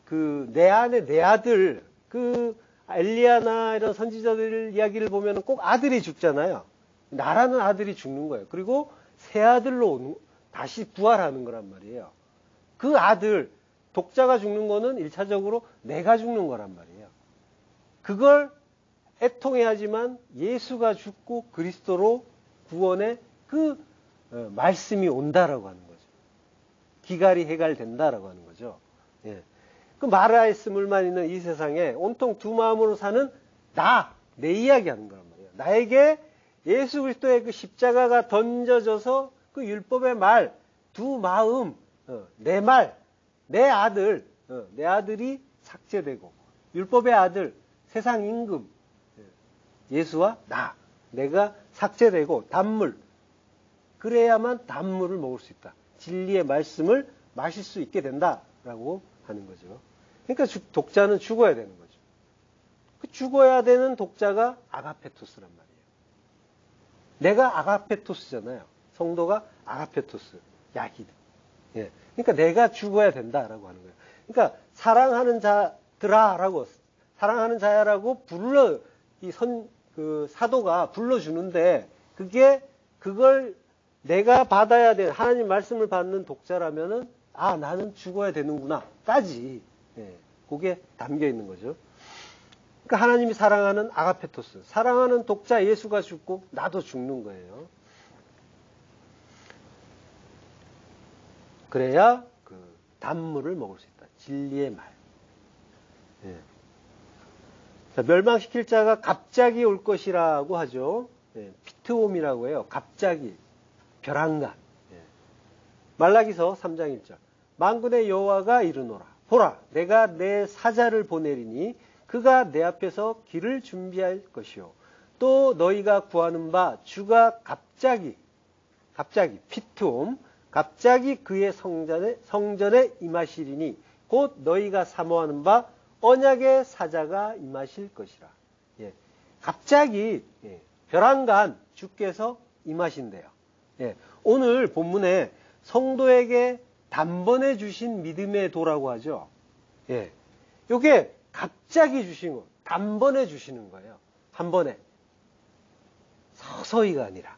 그 내 안에 내 아들 그 엘리야나 이런 선지자들 이야기를 보면 꼭 아들이 죽잖아요. 나라는 아들이 죽는 거예요. 그리고 새 아들로 다시 부활하는 거란 말이에요. 그 아들 독자가 죽는 거는 1차적으로 내가 죽는 거란 말이에요. 그걸 애통해야지만 예수가 죽고 그리스도로 구원의 그 말씀이 온다라고 하는 거죠. 기갈이 해갈된다라고 하는 거죠. 예. 그 마라의 스물만 있는 이 세상에 온통 두 마음으로 사는 내 이야기 하는 거란 말이에요. 나에게 예수 그리스도의 그 십자가가 던져져서 그 율법의 말, 두 마음, 내 말, 내 아들이 삭제되고 율법의 아들, 세상 임금, 예수와 내가 삭제되고 단물, 그래야만 단물을 먹을 수 있다. 진리의 말씀을 마실 수 있게 된다라고 하는 거죠. 그러니까 독자는 죽어야 되는 거죠. 그 죽어야 되는 독자가 아가페토스란 말이에요. 내가 아가페토스잖아요. 성도가 아가페토스, 야기드. 예. 그러니까 내가 죽어야 된다라고 하는 거예요. 그러니까 사랑하는 자들아라고 사랑하는 자야라고 그 사도가 불러주는데 그걸 내가 받아야 될 하나님 말씀을 받는 독자라면은 나는 죽어야 되는구나까지 그게 담겨 있는 거죠. 그러니까 하나님이 사랑하는 아가페토스, 사랑하는 독자 예수가 죽고 나도 죽는 거예요. 그래야 그 단물을 먹을 수 있다. 진리의 말. 예. 자, 멸망시킬 자가 갑자기 올 것이라고 하죠. 피트옴이라고 해요. 갑자기. 벼랑간. 말라기서 3장 1절. 만군의 여호와가 이르노라. 보라, 내가 내 사자를 보내리니 그가 내 앞에서 길을 준비할 것이요. 또 너희가 구하는 바 주가 갑자기 피트옴, 갑자기 그의 성전에 임하시리니 곧 너희가 사모하는 바 언약의 사자가 임하실 것이라. 갑자기 벼랑간 주께서 임하신대요. 오늘 본문에 성도에게 단번에 주신 믿음의 도라고 하죠. 이게 갑자기 주신 거, 단번에 주시는 거예요. 한 번에. 서서히가 아니라.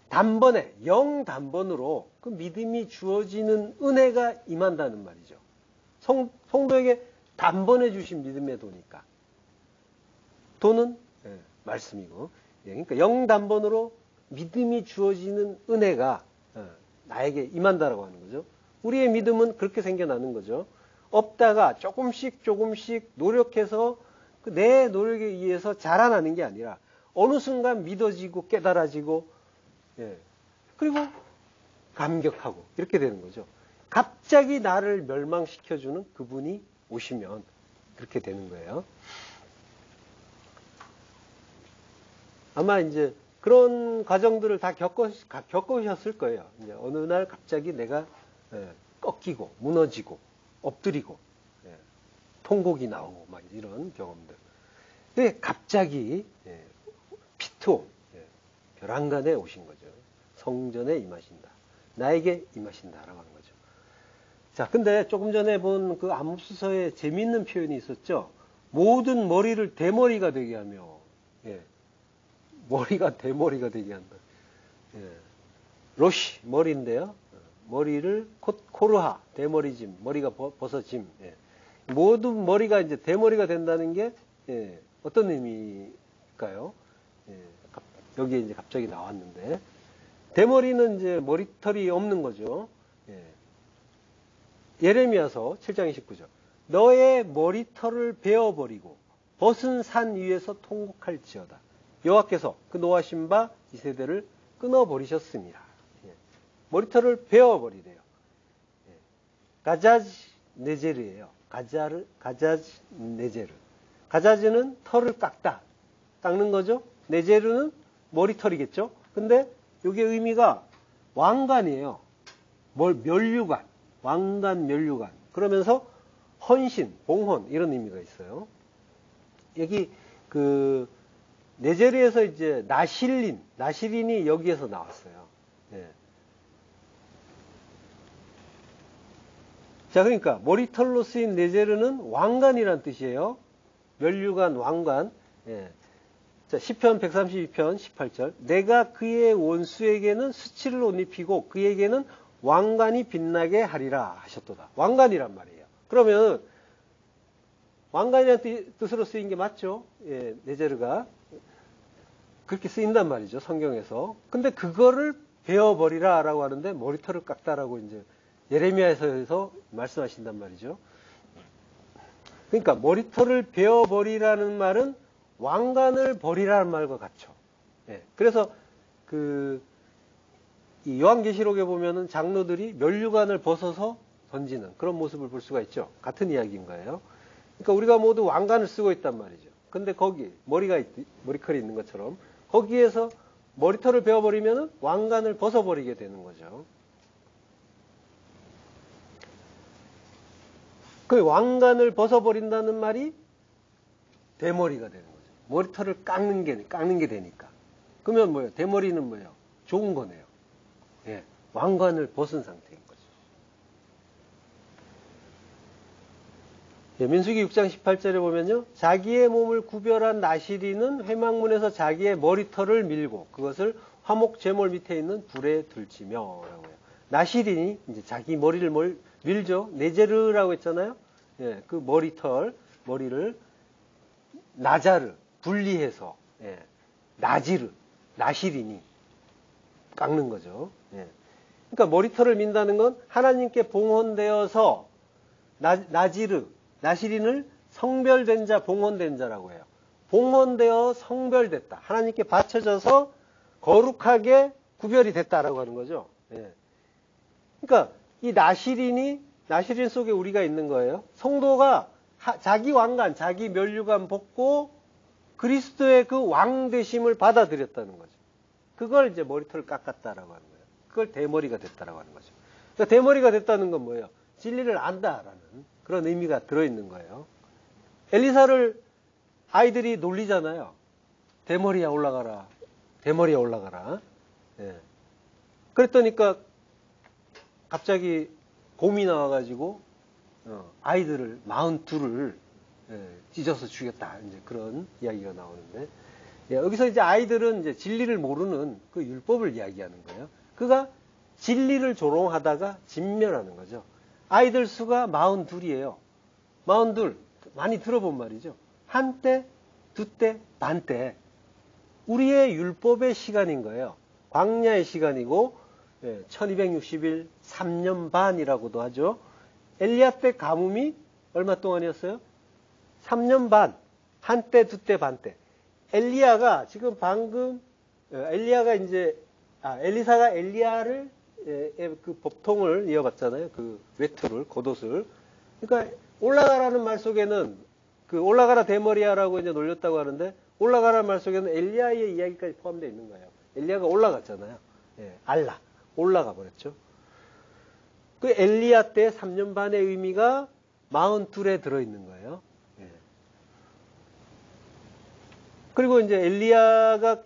단번에, 영단번으로 그 믿음이 주어지는 은혜가 임한다는 말이죠. 성도에게 단번에 주신 믿음의 도니까. 도는 말씀이고. 그러니까 영단번으로 믿음이 주어지는 은혜가 나에게 임한다라고 하는 거죠. 우리의 믿음은 그렇게 생겨나는 거죠. 없다가 조금씩 노력해서 내 노력에 의해서 자라나는 게 아니라 어느 순간 믿어지고 깨달아지고 그리고 감격하고 이렇게 되는 거죠. 갑자기 나를 멸망시켜주는 그분이 오시면 그렇게 되는 거예요. 아마 이제 그런 과정들을 다 겪으셨을 거예요. 이제 어느 날 갑자기 내가 꺾이고 무너지고 엎드리고 통곡이 나오고 막 이런 경험들. 근데 갑자기 피트옴 벼랑간에 오신 거죠. 성전에 임하신다. 나에게 임하신다라고 하는 거죠. 자, 근데 조금 전에 본 그 암흑수서에 재미있는 표현이 있었죠. 모든 머리를 대머리가 되게 하며, 예. 머리가 대머리가 되게 한다. 예. 로시, 머리인데요. 머리를 코르하, 대머리짐, 머리가 벗어짐. 예. 모든 머리가 이제 대머리가 된다는 게, 예. 어떤 의미일까요? 예. 여기에 이제 갑자기 나왔는데, 대머리는 이제 머리털이 없는 거죠. 예. 예레미야서 7장 29절. 너의 머리털을 베어버리고 벗은 산 위에서 통곡할지어다. 여호와께서 그 노하신 바 이 세대를 끊어버리셨습니다. 예. 머리털을 베어버리래요. 예. 가자지 네제르예요. 가자지 네제르. 가자지는 털을 깎는 거죠. 네제르는 머리털이겠죠. 근데 이게 의미가 왕관이에요. 면류관, 왕관 면류관. 그러면서 헌신, 봉헌 이런 의미가 있어요. 여기 그 네제르에서 이제 나실린이 여기에서 나왔어요. 네. 자, 그러니까 머리털로 쓰인 네제르는 왕관이란 뜻이에요. 면류관, 왕관. 예. 자, 시편 132편 18절. 내가 그의 원수에게는 수치를 옷 입히고 그에게는 왕관이 빛나게 하리라 하셨도다. 왕관이란 말이에요. 그러면 왕관이라는 뜻으로 쓰인 게 맞죠? 예, 네제르가 그렇게 쓰인단 말이죠, 성경에서. 근데 그거를 베어버리라 라고 하는데 머리털을 깎다라고 이제 예레미야에서 말씀하신단 말이죠. 그러니까 머리털을 베어버리라는 말은 왕관을 버리라는 말과 같죠. 예, 그래서 이 요한계시록에 보면은 장로들이 면류관을 벗어서 던지는 그런 모습을 볼 수가 있죠. 같은 이야기인 거예요. 그러니까 우리가 모두 왕관을 쓰고 있단 말이죠. 근데 거기 머리컬이 있는 것처럼 거기에서 머리털을 베어버리면 왕관을 벗어버리게 되는 거죠. 그 왕관을 벗어버린다는 말이 대머리가 되는 거죠. 머리털을 깎는 게 되니까. 그러면 뭐예요? 대머리는 뭐예요? 좋은 거네요. 예, 왕관을 벗은 상태인 거죠. 예, 민수기 6장 18절에 보면요. 자기의 몸을 구별한 나시리는 회막문에서 자기의 머리털을 밀고 그것을 화목 제몰 밑에 있는 불에 들치며 라고 해요. 나시린이 이제 자기 머리를 밀죠. 네제르라고 했잖아요. 예, 그 머리를 분리해서 예, 나시린이 깎는 거죠. 예. 그러니까 머리털을 민다는 건 하나님께 봉헌되어서 나시린을 성별된 자, 봉헌된 자라고 해요. 봉헌되어 성별됐다. 하나님께 바쳐져서 거룩하게 구별이 됐다라고 하는 거죠. 예. 그러니까 이 나시린 속에 우리가 있는 거예요. 성도가 자기 왕관, 자기 면류관 벗고 그리스도의 그 왕되심을 받아들였다는 거죠. 그걸 이제 머리털을 깎았다라고 하는 거예요. 그걸 대머리가 됐다라고 하는 거죠. 그러니까 대머리가 됐다는 건 뭐예요? 진리를 안다라는 그런 의미가 들어있는 거예요. 엘리사를 아이들이 놀리잖아요. 대머리야 올라가라. 대머리야 올라가라. 예. 그랬더니까 갑자기 곰이 나와가지고 아이들을 42를 찢어서 죽였다. 이제 그런 이야기가 나오는데 예, 여기서 이제 아이들은 이제 진리를 모르는 그 율법을 이야기하는 거예요. 그가 진리를 조롱하다가 진멸하는 거죠. 아이들 수가 42이에요. 42 많이 들어본 말이죠. 한때, 두때, 반때 우리의 율법의 시간인 거예요. 광야의 시간이고 1260일 3년 반이라고도 하죠. 엘리야 때 가뭄이 얼마 동안이었어요? 3년 반. 한때, 두때, 반때. 엘리야가 지금 방금 엘리사가 엘리야를 그 법통을 이어갔잖아요. 그 외투를 겉옷을. 그러니까 올라가라는 말 속에는 그 올라가라 대머리야라고 이제 놀렸다고 하는데 올라가라는 말 속에는 엘리야의 이야기까지 포함되어 있는 거예요. 엘리야가 올라갔잖아요. 예, 올라가 버렸죠. 그 엘리야 때 3년 반의 의미가 42에 들어있는 거예요. 예. 그리고 이제 엘리야가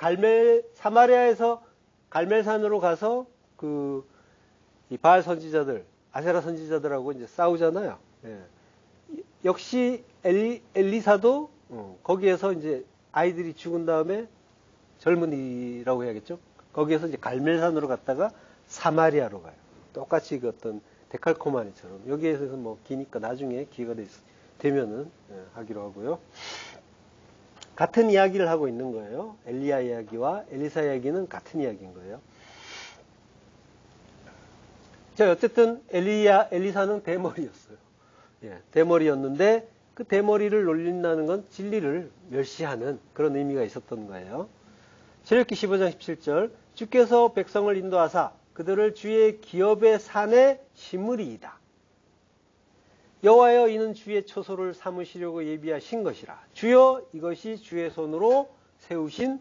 사마리아에서 갈멜산으로 가서 그 이 바알 선지자들, 아세라 선지자들하고 이제 싸우잖아요. 예. 역시 엘리사도 거기에서 이제 아이들이 죽은 다음에 젊은이라고 해야겠죠. 거기에서 이제 갈멜산으로 갔다가 사마리아로 가요. 똑같이 그 어떤 데칼코마니처럼. 여기에서 뭐 기니까 나중에 기회가 되면은 하기로 하고요. 같은 이야기를 하고 있는 거예요. 엘리야 이야기와 엘리사 이야기는 같은 이야기인 거예요. 자, 어쨌든 엘리사는 대머리였어요. 예, 대머리였는데 그 대머리를 놀린다는 건 진리를 멸시하는 그런 의미가 있었던 거예요. 출애굽기 15장 17절 주께서 백성을 인도하사 그들을 주의 기업의 산에 심으리이다. 여호와여 이는 주의 초소를 삼으시려고 예비하신 것이라. 주여 이것이 주의 손으로 세우신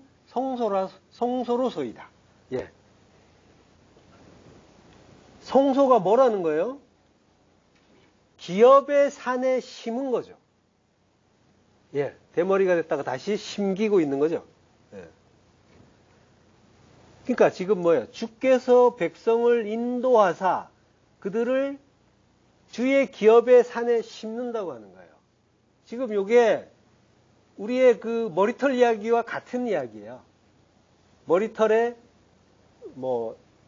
성소로소이다. 예. 성소가 뭐라는 거예요? 기업의 산에 심은 거죠. 예. 대머리가 됐다가 다시 심기고 있는 거죠. 예. 그러니까 지금 뭐예요? 주께서 백성을 인도하사 그들을 주의 기업의 산에 심는다고 하는 거예요. 지금 이게 우리의 그 머리털 이야기와 같은 이야기예요. 머리털에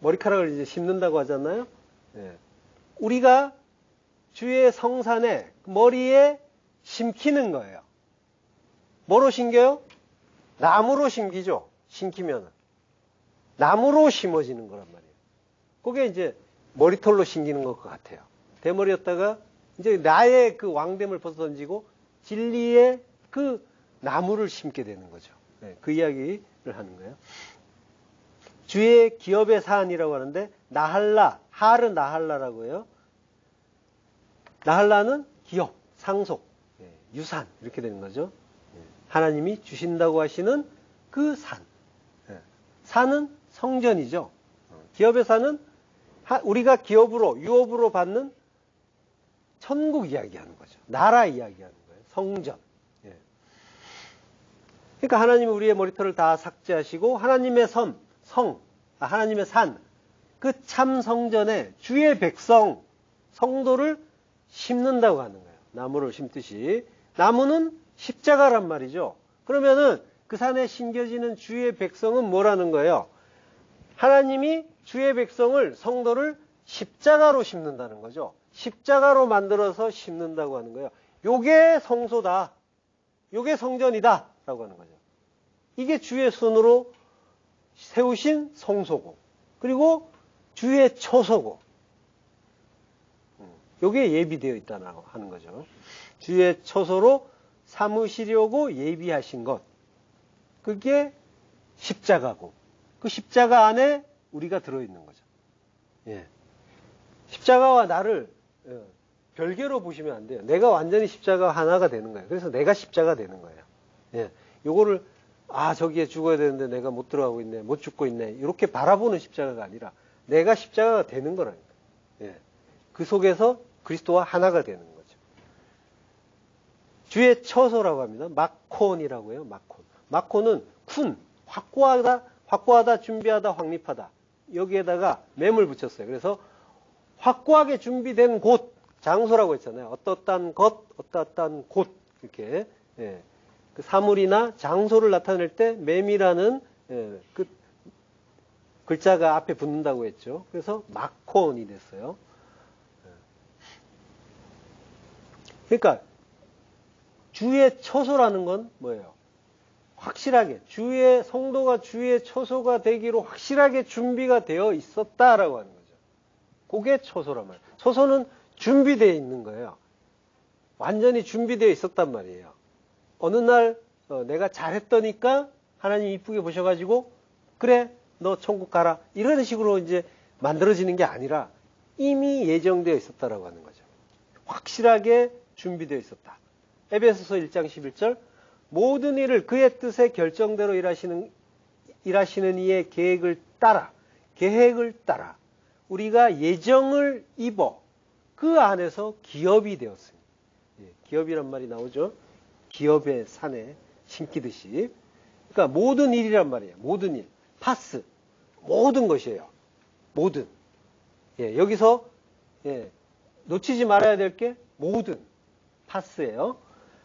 머리카락을 이제 심는다고 하잖아요. 예. 우리가 주의 성산에 머리에 심기는 거예요. 뭐로 심겨요? 나무로 심기죠. 심기면은 나무로 심어지는 거란 말이에요. 그게 이제 머리털로 심기는 것 같아요. 대머리였다가 이제 나의 그 왕됨을 벗어던지고 진리의 그 나무를 심게 되는 거죠. 네, 그 이야기를 하는 거예요. 주의 기업의 사안이라고 하는데 나할라, 할은 나할라라고 해요. 나할라는 기업, 상속, 유산 이렇게 되는 거죠. 하나님이 주신다고 하시는 그 산. 산은 성전이죠. 기업의 산은 우리가 기업으로, 유업으로 받는 천국 이야기하는 거죠. 나라 이야기하는 거예요. 성전. 예. 그러니까 하나님이 우리의 머리털을 다 삭제하시고 하나님의 하나님의 산, 그 참 성전에 주의 백성, 성도를 심는다고 하는 거예요. 나무를 심듯이. 나무는 십자가란 말이죠. 그러면은 그 산에 심겨지는 주의 백성은 뭐라는 거예요? 하나님이 주의 백성을, 성도를 십자가로 심는다는 거죠. 십자가로 만들어서 심는다고 하는 거예요. 요게 성소다. 요게 성전이다. 라고 하는 거죠. 이게 주의 손으로 세우신 성소고, 그리고 주의 처소고, 요게 예비되어 있다고 하는 거죠. 주의 처소로 삼으시려고 예비하신 것. 그게 십자가고, 그 십자가 안에 우리가 들어있는 거죠. 예. 십자가와 나를 별개로 보시면 안 돼요. 내가 완전히 십자가 하나가 되는 거예요. 그래서 내가 십자가 되는 거예요. 예. 요거를 저기에 죽어야 되는데 내가 못 들어가고 있네, 못 죽고 있네, 이렇게 바라보는 십자가가 아니라 내가 십자가가 되는 거라니까. 예. 그 속에서 그리스도와 하나가 되는 거죠. 주의 처소라고 합니다. 마콘이라고 해요. 마콘. 마콘은 확고하다, 준비하다, 확립하다. 여기에다가 맴을 붙였어요. 그래서 확고하게 준비된 곳, 장소라고 했잖아요. 어떠한 것, 어떠한 곳, 이렇게. 예. 그 사물이나 장소를 나타낼 때 맴이라는 그 글자가 앞에 붙는다고 했죠. 그래서 마콘이 됐어요. 그러니까 주의 처소라는 건 뭐예요? 확실하게 주의 성도가 주의 처소가 되기로 확실하게 준비가 되어 있었다라고 하는 거죠. 그게 처소란 말이에요. 처소는 준비되어 있는 거예요. 완전히 준비되어 있었단 말이에요. 어느 날 내가 잘했더니까 하나님 이쁘게 보셔가지고 그래 너 천국 가라 이런 식으로 이제 만들어지는 게 아니라 이미 예정되어 있었다라고 하는 거죠. 확실하게 준비되어 있었다. 에베소서 1장 11절 모든 일을 그의 뜻의 결정대로 일하시는 이의 계획을 따라 우리가 예정을 입어 그 안에서 기업이 되었습니다. 기업이란 말이 나오죠. 기업의 산에 심기듯이. 그러니까 모든 일이란 말이에요. 모든 일. 파스. 모든 것이에요. 모든. 예, 여기서 예, 놓치지 말아야 될 게 모든 파스예요.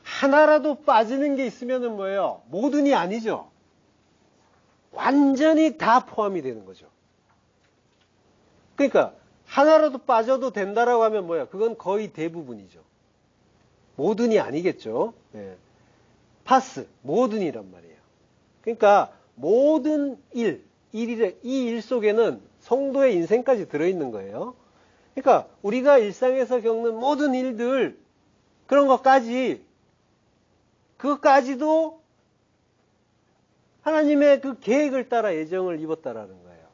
하나라도 빠지는 게 있으면은 뭐예요? 모든이 아니죠. 완전히 다 포함이 되는 거죠. 그러니까 하나라도 빠져도 된다라고 하면 뭐예요? 그건 거의 대부분이죠. 모든이 아니겠죠. 예. 파스, 모든이란 말이에요. 그러니까 모든 이 일 속에는 성도의 인생까지 들어있는 거예요. 그러니까 우리가 일상에서 겪는 모든 일들, 그런 그것까지도 하나님의 그 계획을 따라 예정을 입었다라는 거예요.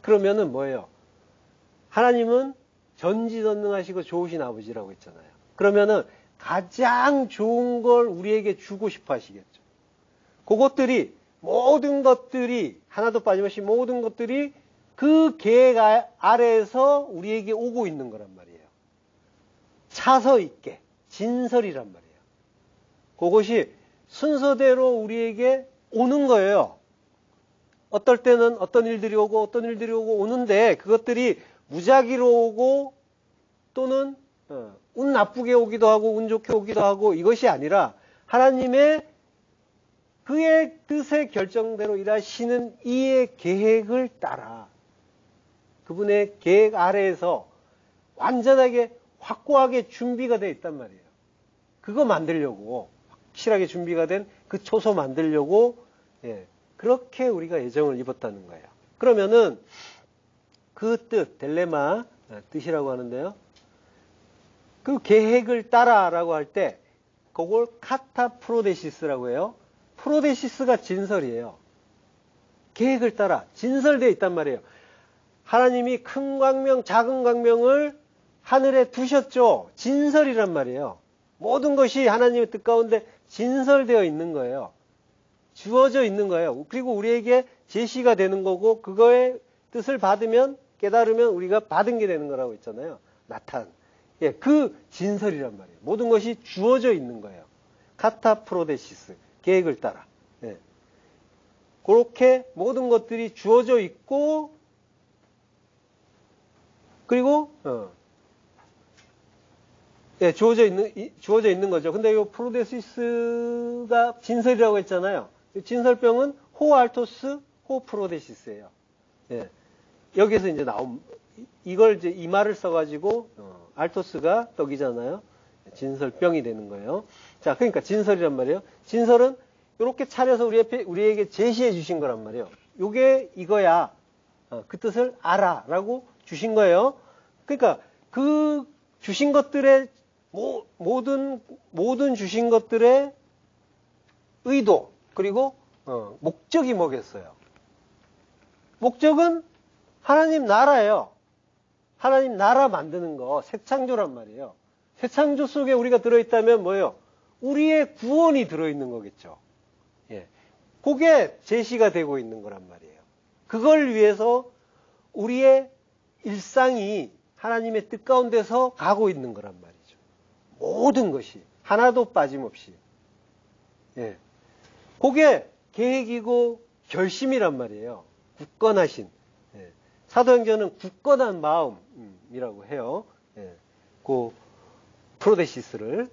그러면은 뭐예요? 하나님은 전지전능하시고 좋으신 아버지라고 했잖아요. 그러면은 가장 좋은 걸 우리에게 주고 싶어 하시겠죠. 그것들이, 모든 것들이, 하나도 빠짐없이 모든 것들이 그 계획 아래에서 우리에게 오고 있는 거란 말이에요. 차서 있게, 진설이란 말이에요. 그것이 순서대로 우리에게 오는 거예요. 어떨 때는 어떤 일들이 오고 어떤 일들이 오고 오는데, 그것들이 무작위로 오고 또는 운 나쁘게 오기도 하고 운 좋게 오기도 하고, 이것이 아니라 하나님의 그의 뜻의 결정대로 일하시는 이의 계획을 따라 그분의 계획 아래에서 완전하게 확고하게 준비가 되어 있단 말이에요. 그거 만들려고, 확실하게 준비가 된 그 초소 만들려고, 예, 그렇게 우리가 예정을 입었다는 거예요. 그러면은 그 뜻, 델레마 뜻이라고 하는데요. 그 계획을 따라라고 할 때 그걸 카타프로데시스라고 해요. 프로데시스가 진설이에요. 계획을 따라 진설되어 있단 말이에요. 하나님이 큰 광명, 작은 광명을 하늘에 두셨죠. 진설이란 말이에요. 모든 것이 하나님의 뜻 가운데 진설되어 있는 거예요. 주어져 있는 거예요. 그리고 우리에게 제시가 되는 거고, 그거의 뜻을 받으면, 깨달으면 우리가 받은 게 되는 거라고 했잖아요. 나탄. 예, 그 진설이란 말이에요. 모든 것이 주어져 있는 거예요. 카타프로데시스, 계획을 따라. 예. 그렇게 모든 것들이 주어져 있고, 그리고 예, 주어져 있는 거죠. 근데 이 프로데시스가 진설이라고 했잖아요. 진설병은 호 알토스, 호 프로데시스예요. 예. 여기서 이제 이걸 이제 이 말을 써가지고 알토스가 떡이잖아요. 진설병이 되는 거예요. 자, 그러니까 진설이란 말이에요. 진설은 이렇게 차려서 우리에게 제시해 주신 거란 말이에요. 요게 이거야. 그 뜻을 알아라고 주신 거예요. 그러니까 그 주신 것들의 모든 주신 것들의 의도, 그리고 목적이 뭐겠어요? 목적은 하나님 나라예요. 하나님 나라 만드는 거, 새 창조란 말이에요. 새 창조 속에 우리가 들어있다면 뭐예요? 우리의 구원이 들어있는 거겠죠. 예. 그게 제시가 되고 있는 거란 말이에요. 그걸 위해서 우리의 일상이 하나님의 뜻 가운데서 가고 있는 거란 말이죠. 모든 것이 하나도 빠짐없이. 예. 그게 계획이고 결심이란 말이에요. 굳건하신. 예. 사도행전은 굳건한 마음이라고 해요. 예. 그 프로데시스를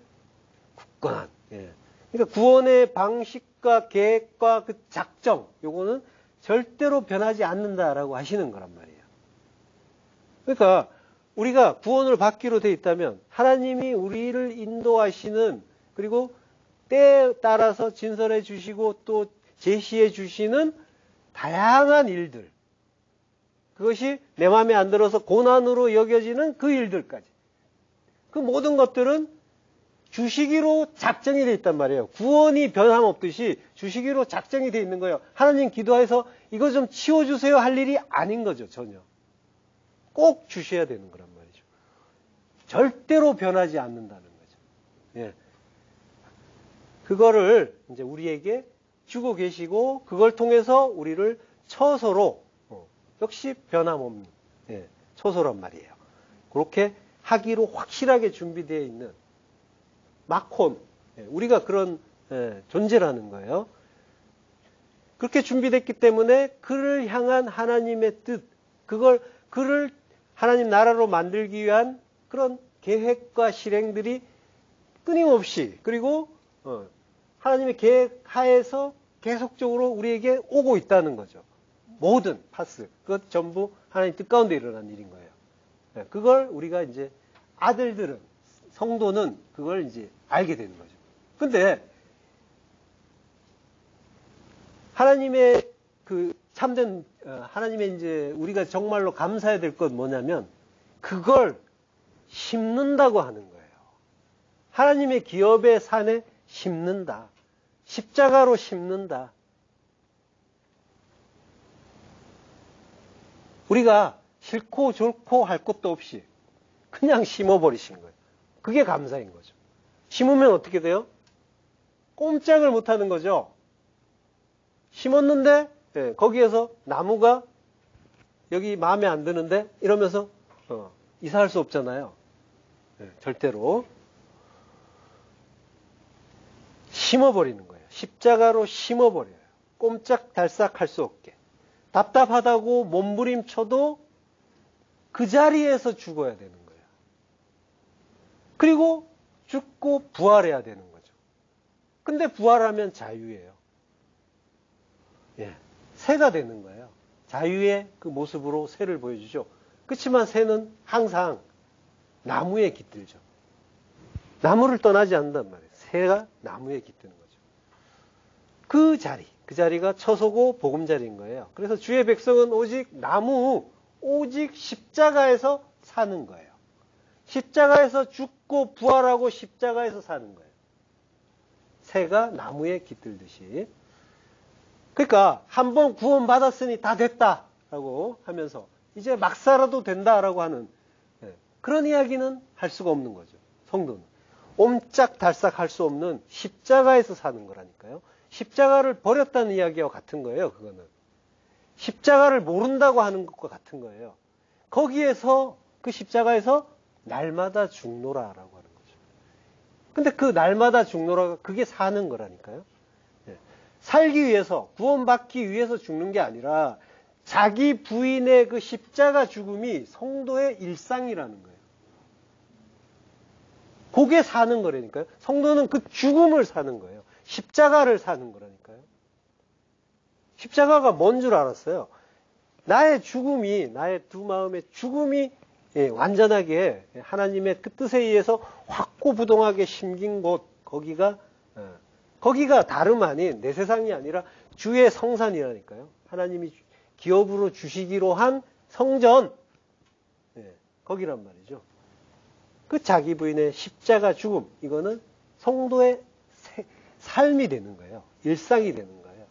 굳건한. 예. 그러니까 구원의 방식과 계획과 그 작정, 요거는 절대로 변하지 않는다라고 하시는 거란 말이에요. 그러니까 우리가 구원을 받기로 돼 있다면 하나님이 우리를 인도하시는, 그리고 때에 따라서 진설해 주시고 또 제시해 주시는 다양한 일들, 그것이 내 마음에 안 들어서 고난으로 여겨지는 그 일들까지, 그 모든 것들은 주시기로 작정이 돼 있단 말이에요. 구원이 변함없듯이 주시기로 작정이 돼 있는 거예요. 하나님 기도해서 이거 좀 치워주세요 할 일이 아닌 거죠. 전혀. 꼭 주셔야 되는 거란 말이죠. 절대로 변하지 않는다는 거죠. 예. 그거를 이제 우리에게 주고 계시고, 그걸 통해서 우리를 처소로, 역시 변함없는, 예, 처소란 말이에요. 그렇게 하기로 확실하게 준비되어 있는 마콘, 예, 우리가 그런 존재라는 거예요. 그렇게 준비됐기 때문에 그를 향한 하나님의 뜻, 그를 하나님 나라로 만들기 위한 그런 계획과 실행들이 끊임없이 그리고 하나님의 계획 하에서 계속적으로 우리에게 오고 있다는 거죠. 모든 파스, 그것 전부 하나님 뜻 가운데 일어난 일인 거예요. 그걸 우리가 이제 아들들은, 성도는 그걸 이제 알게 되는 거죠. 근데 하나님의 그 참된, 하나님의 이제 우리가 정말로 감사해야 될 건 뭐냐면 그걸 심는다고 하는 거예요. 하나님의 기업의 산에 심는다. 십자가로 심는다. 우리가 싫고 좋고 할 것도 없이 그냥 심어버리신 거예요. 그게 감사인 거죠. 심으면 어떻게 돼요? 꼼짝을 못하는 거죠. 심었는데 거기에서 나무가 여기 마음에 안 드는데 이러면서 이사할 수 없잖아요. 절대로. 심어버리는 거예요. 십자가로 심어버려요. 꼼짝달싹 할 수 없게. 답답하다고 몸부림쳐도 그 자리에서 죽어야 되는 거예요. 그리고 죽고 부활해야 되는 거죠. 근데 부활하면 자유예요. 새가 되는 거예요. 자유의 그 모습으로 새를 보여주죠. 그렇지만 새는 항상 나무에 깃들죠. 나무를 떠나지 않는단 말이에요. 새가 나무에 깃드는 거죠. 그 자리가 처소고 보금자리인 거예요. 그래서 주의 백성은 오직 나무, 오직 십자가에서 사는 거예요. 십자가에서 죽고 부활하고 십자가에서 사는 거예요. 새가 나무에 깃들듯이. 그러니까 한번 구원받았으니 다 됐다라고 하면서 이제 막 살아도 된다라고 하는 그런 이야기는 할 수가 없는 거죠. 성도는. 옴짝달싹 할 수 없는 십자가에서 사는 거라니까요. 십자가를 버렸다는 이야기와 같은 거예요. 그거는. 십자가를 모른다고 하는 것과 같은 거예요. 거기에서 그 십자가에서 날마다 죽노라라고 하는 거죠. 근데 그 날마다 죽노라가 그게 사는 거라니까요. 살기 위해서, 구원받기 위해서 죽는 게 아니라 자기 부인의 그 십자가 죽음이 성도의 일상이라는 거예요. 그게 사는 거라니까요. 성도는 그 죽음을 사는 거예요. 십자가를 사는 거라니까요. 십자가가 뭔 줄 알았어요? 나의 죽음이, 나의 두 마음의 죽음이 완전하게 하나님의 그 뜻에 의해서 확고부동하게 심긴 곳, 거기가 다름 아닌 내 세상이 아니라 주의 성산이라니까요. 하나님이 기업으로 주시기로 한 성전, 거기란 말이죠. 그 자기 부인의 십자가 죽음, 이거는 성도의 삶이 되는 거예요. 일상이 되는 거예요.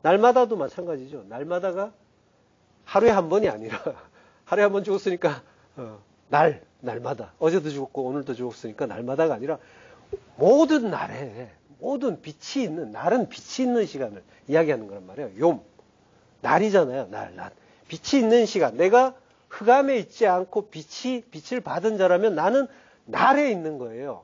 날마다도 마찬가지죠. 날마다가 하루에 한 번이 아니라 하루에 한 번 죽었으니까 날마다 어제도 죽었고 오늘도 죽었으니까 날마다가 아니라 모든 날에 모든 빛이 있는 날은 빛이 있는 시간을 이야기하는 거란 말이에요. 욤 날이잖아요. 날 빛이 있는 시간. 내가 흑암에 있지 않고 빛을 받은 자라면 나는 날에 있는 거예요.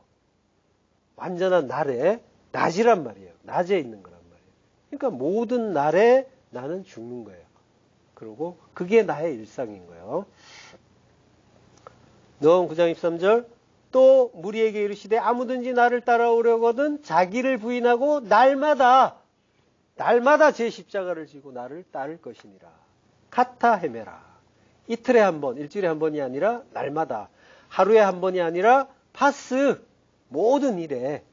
완전한 날에 낮이란 말이에요. 낮에 있는 거란 말이에요. 그러니까 모든 날에 나는 죽는 거예요. 그리고 그게 나의 일상인 거예요. 너음 9장 23절 또 무리에게 이르시되 아무든지 나를 따라오려거든 자기를 부인하고 날마다 제 십자가를 지고 나를 따를 것이니라. 카타 헤메라. 이틀에 한 번, 일주일에 한 번이 아니라 날마다, 하루에 한 번이 아니라 파스, 모든 일에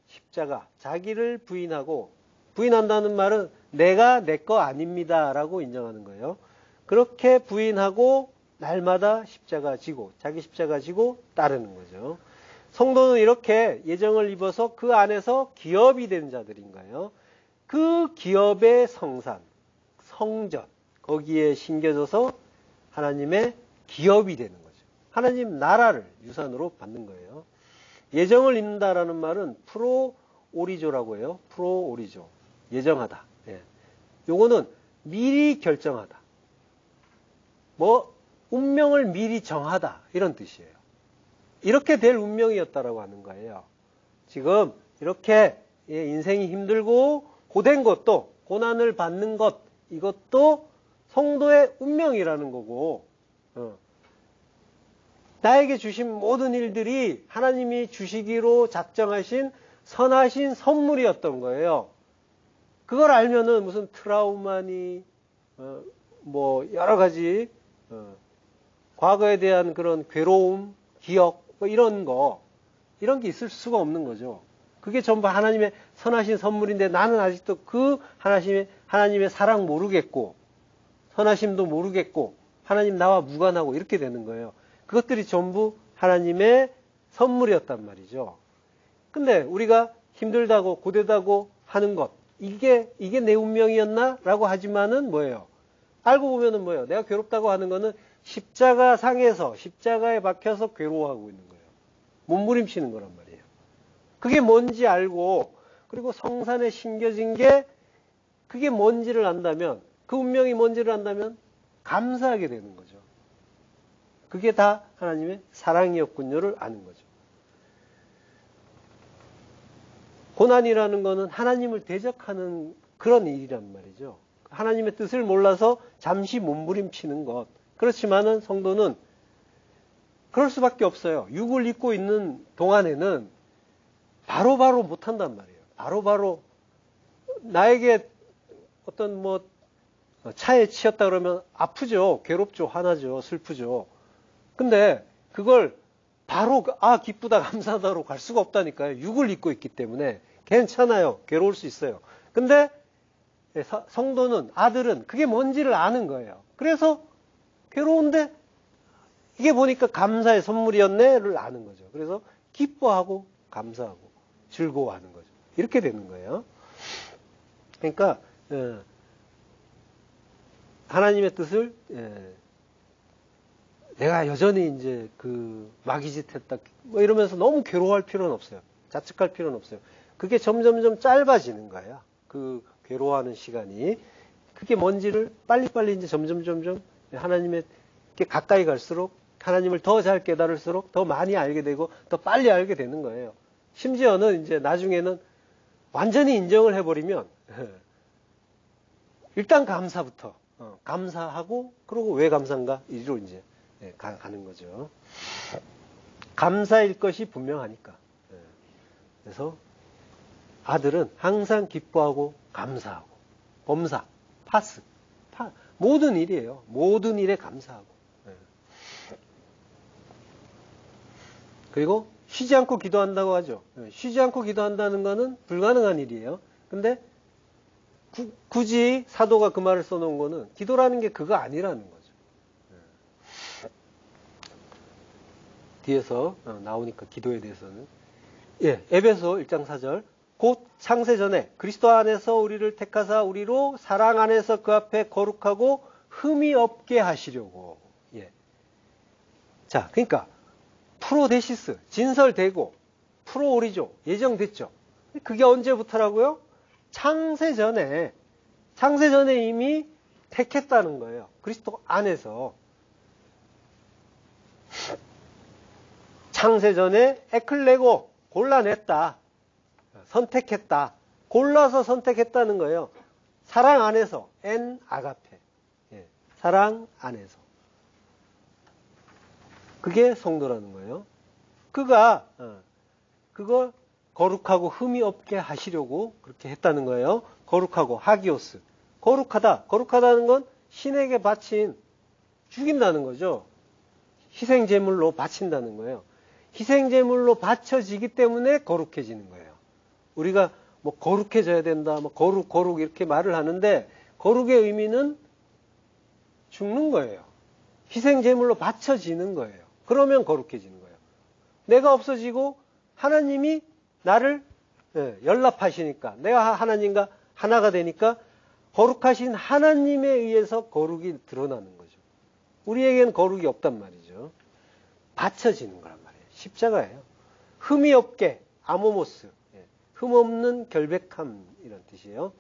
십자가, 자기를 부인하고, 부인한다는 말은 내가 내 거 아닙니다 라고 인정하는 거예요. 그렇게 부인하고 날마다 십자가 지고, 자기 십자가 지고 따르는 거죠. 성도는 이렇게 예정을 입어서 그 안에서 기업이 된 자들인 거예요. 그 기업의 성산, 성전, 거기에 심겨져서 하나님의 기업이 되는 거죠. 하나님 나라를 유산으로 받는 거예요. 예정을 입는다라는 말은 프로오리조라고 해요. 프로오리조. 예정하다. 요거는 미리 결정하다. 운명을 미리 정하다. 이런 뜻이에요. 이렇게 될 운명이었다라고 하는 거예요. 지금 이렇게 인생이 힘들고 고된 것도, 고난을 받는 것, 이것도 성도의 운명이라는 거고, 나에게 주신 모든 일들이 하나님이 주시기로 작정하신 선하신 선물이었던 거예요. 그걸 알면은 무슨 트라우마니, 뭐 여러 가지 과거에 대한 그런 괴로움, 기억, 뭐 이런 게 있을 수가 없는 거죠. 그게 전부 하나님의 선하신 선물인데 나는 아직도 그 하나님의 사랑 모르겠고, 선하심도 모르겠고, 하나님 나와 무관하고 이렇게 되는 거예요. 그것들이 전부 하나님의 선물이었단 말이죠. 근데 우리가 힘들다고 고되다고 하는 것, 이게 내 운명이었나? 라고 하지만은 뭐예요? 알고 보면은 뭐예요? 내가 괴롭다고 하는 거는 십자가 상에서, 십자가에 박혀서 괴로워하고 있는 거예요. 몸부림치는 거란 말이에요. 그게 뭔지 알고, 그리고 성산에 심겨진 게, 그게 뭔지를 안다면, 그 운명이 뭔지를 안다면, 감사하게 되는 거죠. 그게 다 하나님의 사랑이었군요를 아는 거죠. 고난이라는 거는 하나님을 대적하는 그런 일이란 말이죠. 하나님의 뜻을 몰라서 잠시 몸부림치는 것. 그렇지만은 성도는 그럴 수밖에 없어요. 육을 입고 있는 동안에는 바로바로 못한단 말이에요. 바로바로 나에게 어떤 뭐 차에 치였다 그러면 아프죠. 괴롭죠. 화나죠. 슬프죠. 근데 그걸 바로 기쁘다 감사하다로 갈 수가 없다니까요. 육을 입고 있기 때문에 괜찮아요. 괴로울 수 있어요. 근데 성도는, 아들은 그게 뭔지를 아는 거예요. 그래서 괴로운데 이게 보니까 감사의 선물이었네를 아는 거죠. 그래서 기뻐하고 감사하고 즐거워하는 거죠. 이렇게 되는 거예요. 그러니까 하나님의 뜻을 내가 여전히 이제 그 마귀짓 했다 뭐 이러면서 너무 괴로워할 필요는 없어요. 자책할 필요는 없어요. 그게 점점점 짧아지는 거야. 그 괴로워하는 시간이. 그게 뭔지를 빨리빨리 이제 점점 하나님께 가까이 갈수록 하나님을 더 잘 깨달을수록 더 많이 알게 되고 더 빨리 알게 되는 거예요. 심지어는 이제 나중에는 완전히 인정을 해버리면 일단 감사부터 감사하고 그러고 왜 감사인가 이리로 이제 가는 거죠. 감사일 것이 분명하니까. 그래서 아들은 항상 기뻐하고 감사하고 범사, 파스, 모든 일이에요. 모든 일에 감사하고. 그리고 쉬지 않고 기도한다고 하죠. 쉬지 않고 기도한다는 것은 불가능한 일이에요. 근데 굳이 사도가 그 말을 써놓은 거는 기도라는 게 그거 아니라는 거죠. 뒤에서 나오니까 기도에 대해서는 에베소 1장 4절 곧 창세 전에 그리스도 안에서 우리를 택하사 우리로 사랑 안에서 그 앞에 거룩하고 흠이 없게 하시려고. 자, 그러니까 프로데시스 진설되고 프로오리조 예정됐죠. 그게 언제부터라고요? 창세 전에 이미 택했다는 거예요. 그리스도 안에서. 창세 전에 에클레고 골라냈다. 선택했다. 골라서 선택했다는 거예요. 사랑 안에서 엔 아가페. 사랑 안에서. 그게 성도라는 거예요. 그걸 거룩하고 흠이 없게 하시려고 그렇게 했다는 거예요. 거룩하고 하기오스. 거룩하다는 건 신에게 죽인다는 거죠. 희생제물로 바친다는 거예요. 희생제물로 바쳐지기 때문에 거룩해지는 거예요. 우리가 뭐 거룩해져야 된다, 뭐 거룩 이렇게 말을 하는데 거룩의 의미는 죽는 거예요. 희생제물로 바쳐지는 거예요. 그러면 거룩해지는 거예요. 내가 없어지고 하나님이 나를 연합하시니까 내가 하나님과 하나가 되니까 거룩하신 하나님에 의해서 거룩이 드러나는 거죠. 우리에겐 거룩이 없단 말이죠. 바쳐지는 거란 말이에요. 십자가예요. 흠이 없게 아모모스. 흠 없는 결백함 이런 뜻이에요.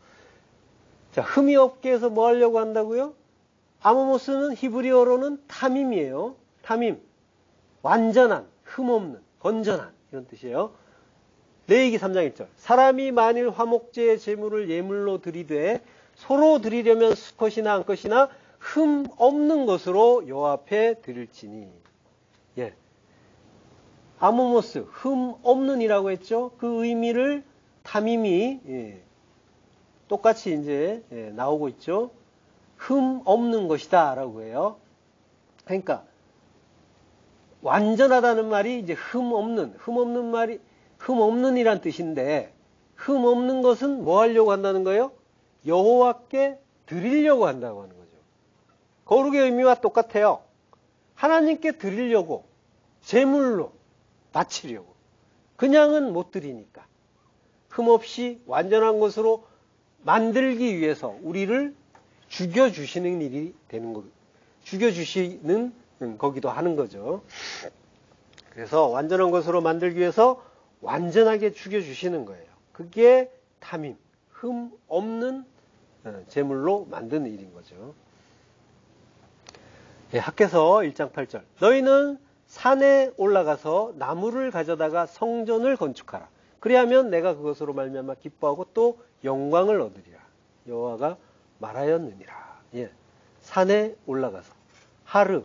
자, 흠이 없게 해서 뭐 하려고 한다고요? 아모모스는 히브리어로는 타밈이에요. 타밈. 완전한, 흠 없는, 건전한 이런 뜻이에요. 레위기 3장 1절. 사람이 만일 화목제의 제물을 예물로 드리되 서로 드리려면 수컷이나 암컷이나 흠 없는 것으로 여호와 앞에 드릴지니. 예. 아모모스, 흠 없는이라고 했죠. 그 의미를 타밈이 똑같이 이제 나오고 있죠. 흠 없는 것이다 라고 해요. 그러니까 완전하다는 말이 이제 흠 없는이란 뜻인데, 흠 없는 것은 뭐 하려고 한다는 거예요? 여호와께 드리려고 한다고 하는 거죠. 거룩의 의미와 똑같아요. 하나님께 드리려고, 제물로 바치려고. 그냥은 못 드리니까. 흠없이 완전한 것으로 만들기 위해서 우리를 죽여주시는 일이 되는 거예요. 죽여주시는 거기도 하는 거죠. 그래서 완전한 것으로 만들기 위해서 완전하게 죽여주시는 거예요. 그게 탐임, 흠 없는 제물로 만드는 일인 거죠. 학개서 1장 8절. 너희는 산에 올라가서 나무를 가져다가 성전을 건축하라. 그리하면 내가 그것으로 말미암아 기뻐하고 또 영광을 얻으리라. 여호와가 말하였느니라. 예. 산에 올라가서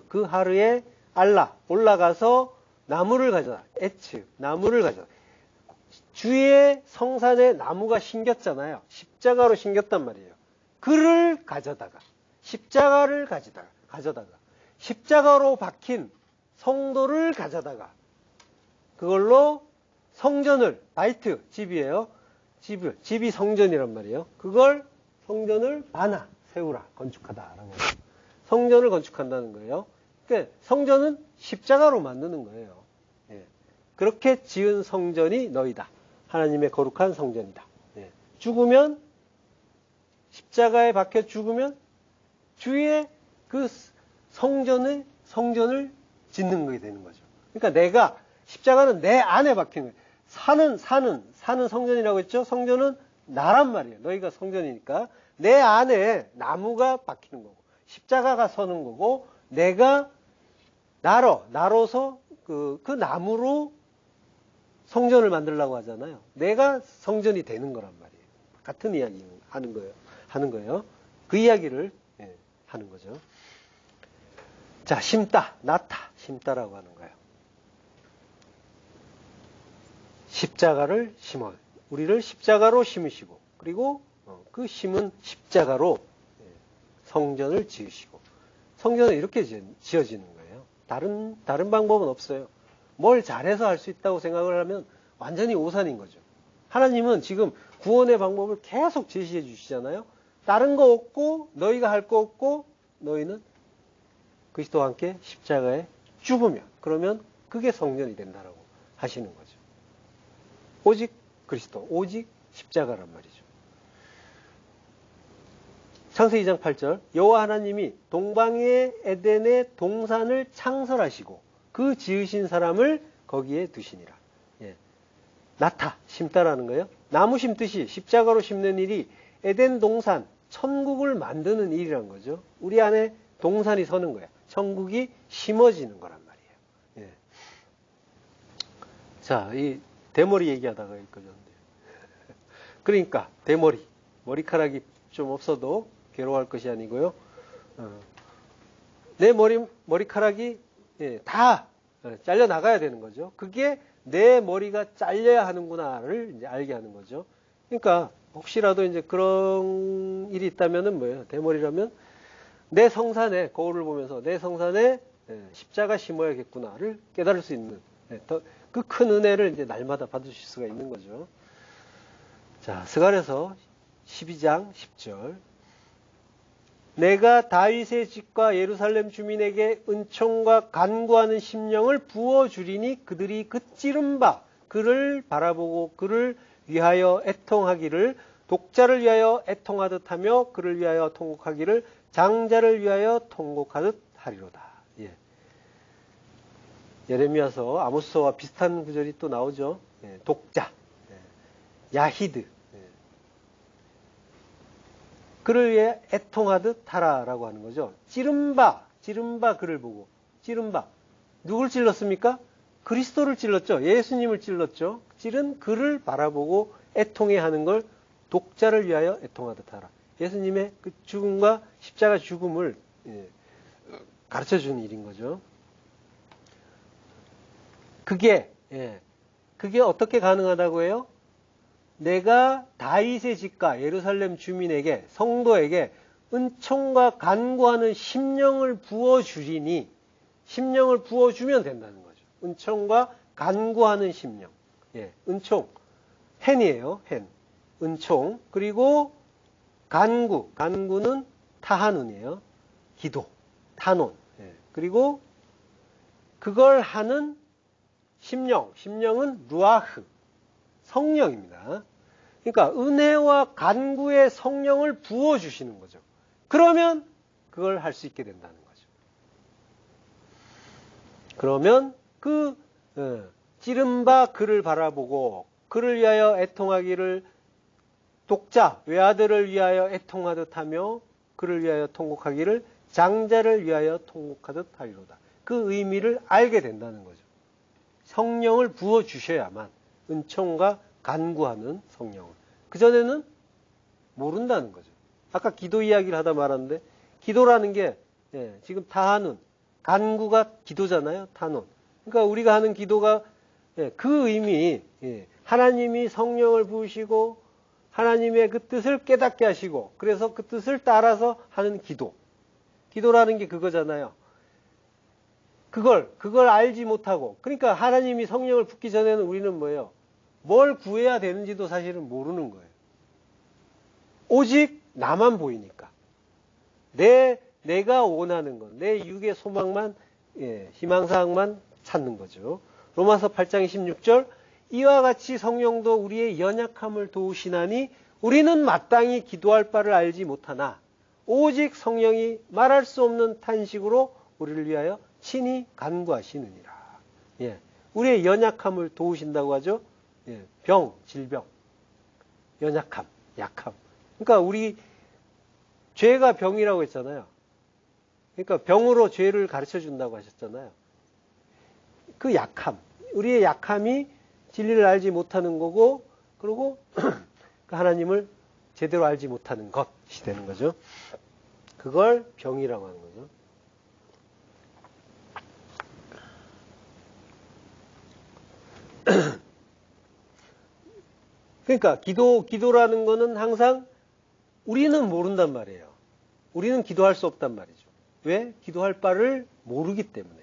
그 하루에 알라 올라가서 나무를 가져다. 에츠 나무를 가져다. 주의 성산에 나무가 심겼잖아요. 십자가로 심겼단 말이에요. 그를 가져다가 십자가를 가져다가 십자가로 박힌 성도를 가져다가 그걸로 성전을 바이트 집이에요. 집이 성전이란 말이에요. 그걸 성전을 바나 세우라 건축하다라고 해요. 성전을 건축한다는 거예요. 그러니까 성전은 십자가로 만드는 거예요. 예. 그렇게 지은 성전이 너희다. 하나님의 거룩한 성전이다. 예. 죽으면 십자가에 박혀 죽으면 주의 그 성전을 짓는 게 되는 거죠. 그러니까 십자가는 내 안에 박힌 거예요. 사는 성전이라고 했죠. 성전은 나란 말이에요. 너희가 성전이니까 내 안에 나무가 박히는 거고 십자가가 서는 거고 내가 나로서 그 나무로 성전을 만들려고 하잖아요. 내가 성전이 되는 거란 말이에요. 같은 이야기 하는 거예요. 그 이야기를 하는 거죠. 자, 심다라고 하는 거예요. 십자가를 심어 우리를 십자가로 심으시고 그리고 그 심은 십자가로 성전을 지으시고 성전은 이렇게 지어지는 거예요. 다른 방법은 없어요. 뭘 잘해서 할 수 있다고 생각을 하면 완전히 오산인 거죠. 하나님은 지금 구원의 방법을 계속 제시해 주시잖아요. 다른 거 없고 너희가 할 거 없고 너희는 그리스도와 함께 십자가에 죽으면 그러면 그게 성전이 된다라고 하시는 거죠. 오직 그리스도, 오직 십자가란 말이죠. 창세기 2장 8절 여호와 하나님이 동방의 에덴의 동산을 창설하시고 그 지으신 사람을 거기에 두시니라. 예. 심다라는 거예요. 나무 심듯이 십자가로 심는 일이 에덴 동산, 천국을 만드는 일이란 거죠. 우리 안에 동산이 서는 거야. 천국이 심어지는 거란 말이에요. 예. 자, 이 대머리 얘기하다가 여기까지. 그러니까 머리카락이 좀 없어도 괴로워할 것이 아니고요. 내 머리카락이 다 잘려 나가야 되는 거죠. 그게 내 머리가 잘려야 하는구나를 이제 알게 하는 거죠. 그러니까 혹시라도 이제 그런 일이 있다면은 뭐예요? 대머리라면 내 성산에 거울을 보면서 내 성산에 십자가 심어야겠구나를 깨달을 수 있는 그 큰 은혜를 이제 날마다 받으실 수가 있는 거죠. 자, 스가랴서 12장 10절. 내가 다윗의 집과 예루살렘 주민에게 은총과 간구하는 심령을 부어주리니 그들이 그 찌른 바 그를 바라보고 그를 위하여 애통하기를 독자를 위하여 애통하듯 하며 그를 위하여 통곡하기를 장자를 위하여 통곡하듯 하리로다. 예. 예레미야서 아모스와 비슷한 구절이 또 나오죠. 독자, 야히드. 그를 위해 애통하듯 하라라고 하는 거죠. 찌른 바 그를 보고 찌른 바 누굴 찔렀습니까? 그리스도를 찔렀죠. 예수님을 찔렀죠. 찌른 그를 바라보고 애통해 하는 걸 독자를 위하여 애통하듯 하라. 예수님의 그 죽음과 십자가 죽음을 가르쳐 주는 일인 거죠. 그게 어떻게 가능하다고 해요? 내가 다윗의 집과 예루살렘 주민에게, 성도에게 은총과 간구하는 심령을 부어주리니, 심령을 부어주면 된다는 거죠. 은총과 간구하는 심령. 은총. hen이에요, hen. 은총. 그리고 간구는 타하눈이에요. 기도. 탄원. 그리고 그걸 하는 심령은 루아흐. 성령입니다. 그러니까 은혜와 간구의 성령을 부어주시는 거죠. 그러면 그걸 할 수 있게 된다는 거죠. 그러면 찌른 바 그를 바라보고 그를 위하여 애통하기를 독자, 외아들을 위하여 애통하듯 하며 그를 위하여 통곡하기를 장자를 위하여 통곡하듯 하리로다. 그 의미를 알게 된다는 거죠. 성령을 부어주셔야만 은총과 간구하는 성령을. 그전에는 모른다는 거죠. 아까 기도 이야기를 하다 말았는데 기도라는 게 지금 타하는 간구가 기도잖아요. 타논. 그러니까 우리가 하는 기도가 그 의미 하나님이 성령을 부으시고 하나님의 그 뜻을 깨닫게 하시고 그래서 그 뜻을 따라서 하는 기도. 기도라는 게 그거잖아요. 그걸 알지 못하고 그러니까 하나님이 성령을 붓기 전에는 우리는 뭐예요? 뭘 구해야 되는지도 사실은 모르는 거예요. 오직 나만 보이니까. 내가 원하는 것, 내 육의 소망만, 희망사항만 찾는 거죠. 로마서 8장 26절, 이와 같이 성령도 우리의 연약함을 도우시나니 우리는 마땅히 기도할 바를 알지 못하나 오직 성령이 말할 수 없는 탄식으로 우리를 위하여 친히 간구하시느니라. 우리의 연약함을 도우신다고 하죠. 질병, 연약함, 약함. 그러니까 우리 죄가 병이라고 했잖아요. 그러니까 병으로 죄를 가르쳐 준다고 하셨잖아요. 그 약함, 우리의 약함이 진리를 알지 못하는 거고, 그리고 그 하나님을 제대로 알지 못하는 것이 되는 거죠. 그걸 병이라고 하는 거죠. 그러니까 기도라는 거는 항상 우리는 모른단 말이에요. 우리는 기도할 수 없단 말이죠. 왜? 기도할 바를 모르기 때문에.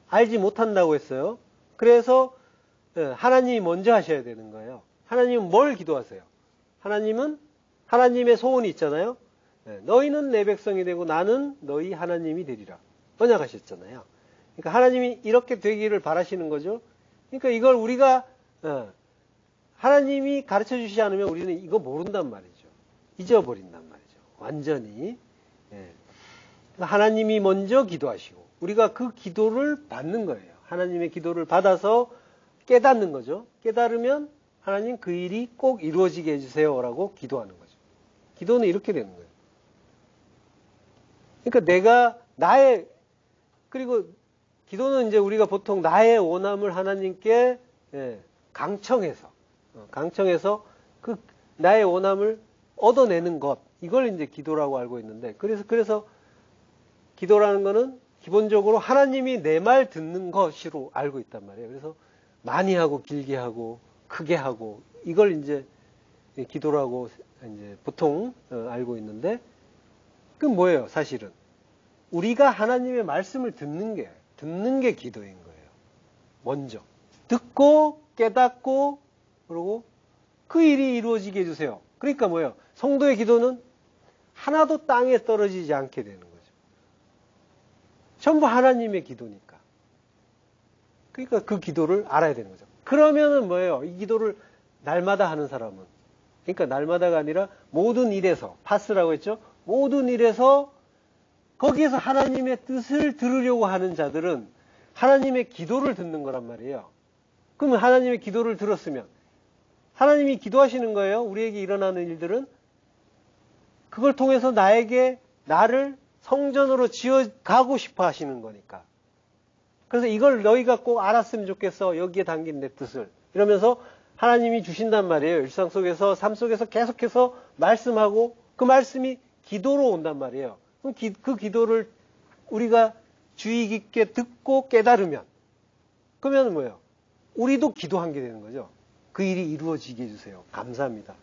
알지 못한다고 했어요. 그래서 하나님이 먼저 하셔야 되는 거예요. 하나님은 뭘 기도하세요? 하나님은 하나님의 소원이 있잖아요. 너희는 내 백성이 되고 나는 너희 하나님이 되리라. 언약하셨잖아요. 그러니까 하나님이 이렇게 되기를 바라시는 거죠. 그러니까 이걸 우리가 하나님이 가르쳐 주시지 않으면 우리는 이거 모른단 말이죠. 잊어버린단 말이죠. 완전히. 하나님이 먼저 기도하시고 우리가 그 기도를 받는 거예요. 하나님의 기도를 받아서 깨닫는 거죠. 깨달으면 하나님 그 일이 꼭 이루어지게 해주세요라고 기도하는 거죠. 기도는 이렇게 되는 거예요. 그러니까 그리고 기도는 이제 우리가 보통 나의 원함을 하나님께 강청해서 그 나의 원함을 얻어내는 것, 이걸 이제 기도라고 알고 있는데, 그래서 기도라는 거는 기본적으로 하나님이 내 말 듣는 것으로 알고 있단 말이에요. 그래서 많이 하고 길게 하고 크게 하고 이걸 이제 기도라고 이제 보통 알고 있는데, 그건 뭐예요? 사실은 우리가 하나님의 말씀을 듣는 게 기도인 거예요. 먼저 듣고 깨닫고 그리고 그 일이 이루어지게 해주세요. 그러니까 뭐예요? 성도의 기도는 하나도 땅에 떨어지지 않게 되는 거죠. 전부 하나님의 기도니까. 그러니까 그 기도를 알아야 되는 거죠. 그러면은 뭐예요? 이 기도를 날마다 하는 사람은, 그러니까 날마다가 아니라 모든 일에서, 파스라고 했죠? 모든 일에서 거기에서 하나님의 뜻을 들으려고 하는 자들은 하나님의 기도를 듣는 거란 말이에요. 그러면 하나님의 기도를 들었으면 하나님이 기도하시는 거예요. 우리에게 일어나는 일들은 그걸 통해서 나를 성전으로 지어가고 싶어 하시는 거니까. 그래서 이걸 너희가 꼭 알았으면 좋겠어. 여기에 담긴 내 뜻을. 이러면서 하나님이 주신단 말이에요. 일상 속에서, 삶 속에서 계속해서 말씀하고 그 말씀이 기도로 온단 말이에요. 그럼 그 기도를 우리가 주의 깊게 듣고 깨달으면, 그러면 뭐예요? 우리도 기도한 게 되는 거죠. 그 일이 이루어지게 해주세요. 감사합니다.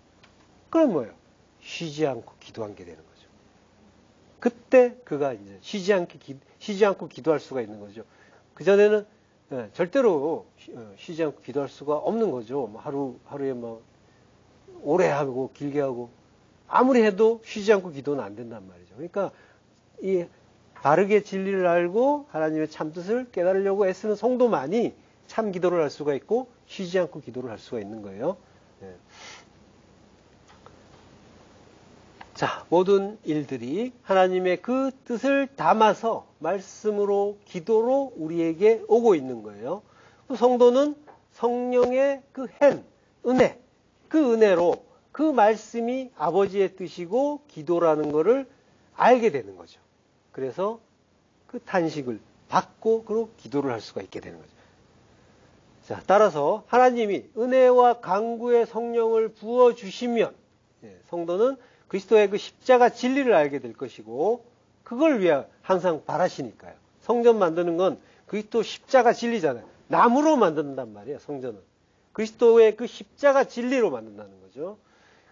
그럼 뭐예요? 쉬지 않고 기도한 게 되는 거죠. 그때 그가 이제 쉬지 않고 기도할 수가 있는 거죠. 그전에는 절대로 쉬지 않고 기도할 수가 없는 거죠. 뭐 하루에 뭐 오래 하고 길게 하고 아무리 해도 쉬지 않고 기도는 안 된단 말이죠. 그러니까 이 바르게 진리를 알고 하나님의 참 뜻을 깨달으려고 애쓰는 성도만이 참 기도를 할 수가 있고 쉬지 않고 기도를 할 수가 있는 거예요. 자, 모든 일들이 하나님의 그 뜻을 담아서 말씀으로 기도로 우리에게 오고 있는 거예요. 성도는 성령의 그 은혜, 그 은혜로 그 말씀이 아버지의 뜻이고 기도라는 것을 알게 되는 거죠. 그래서 그 탄식을 받고 그리고 기도를 할 수가 있게 되는 거죠. 자, 따라서 하나님이 은혜와 강구의 성령을 부어주시면 성도는 그리스도의 그 십자가 진리를 알게 될 것이고 그걸 위해 항상 바라시니까요. 성전 만드는 건 그리스도 십자가 진리잖아요. 나무로 만든단 말이에요. 성전은. 그리스도의 그 십자가 진리로 만든다는 거죠.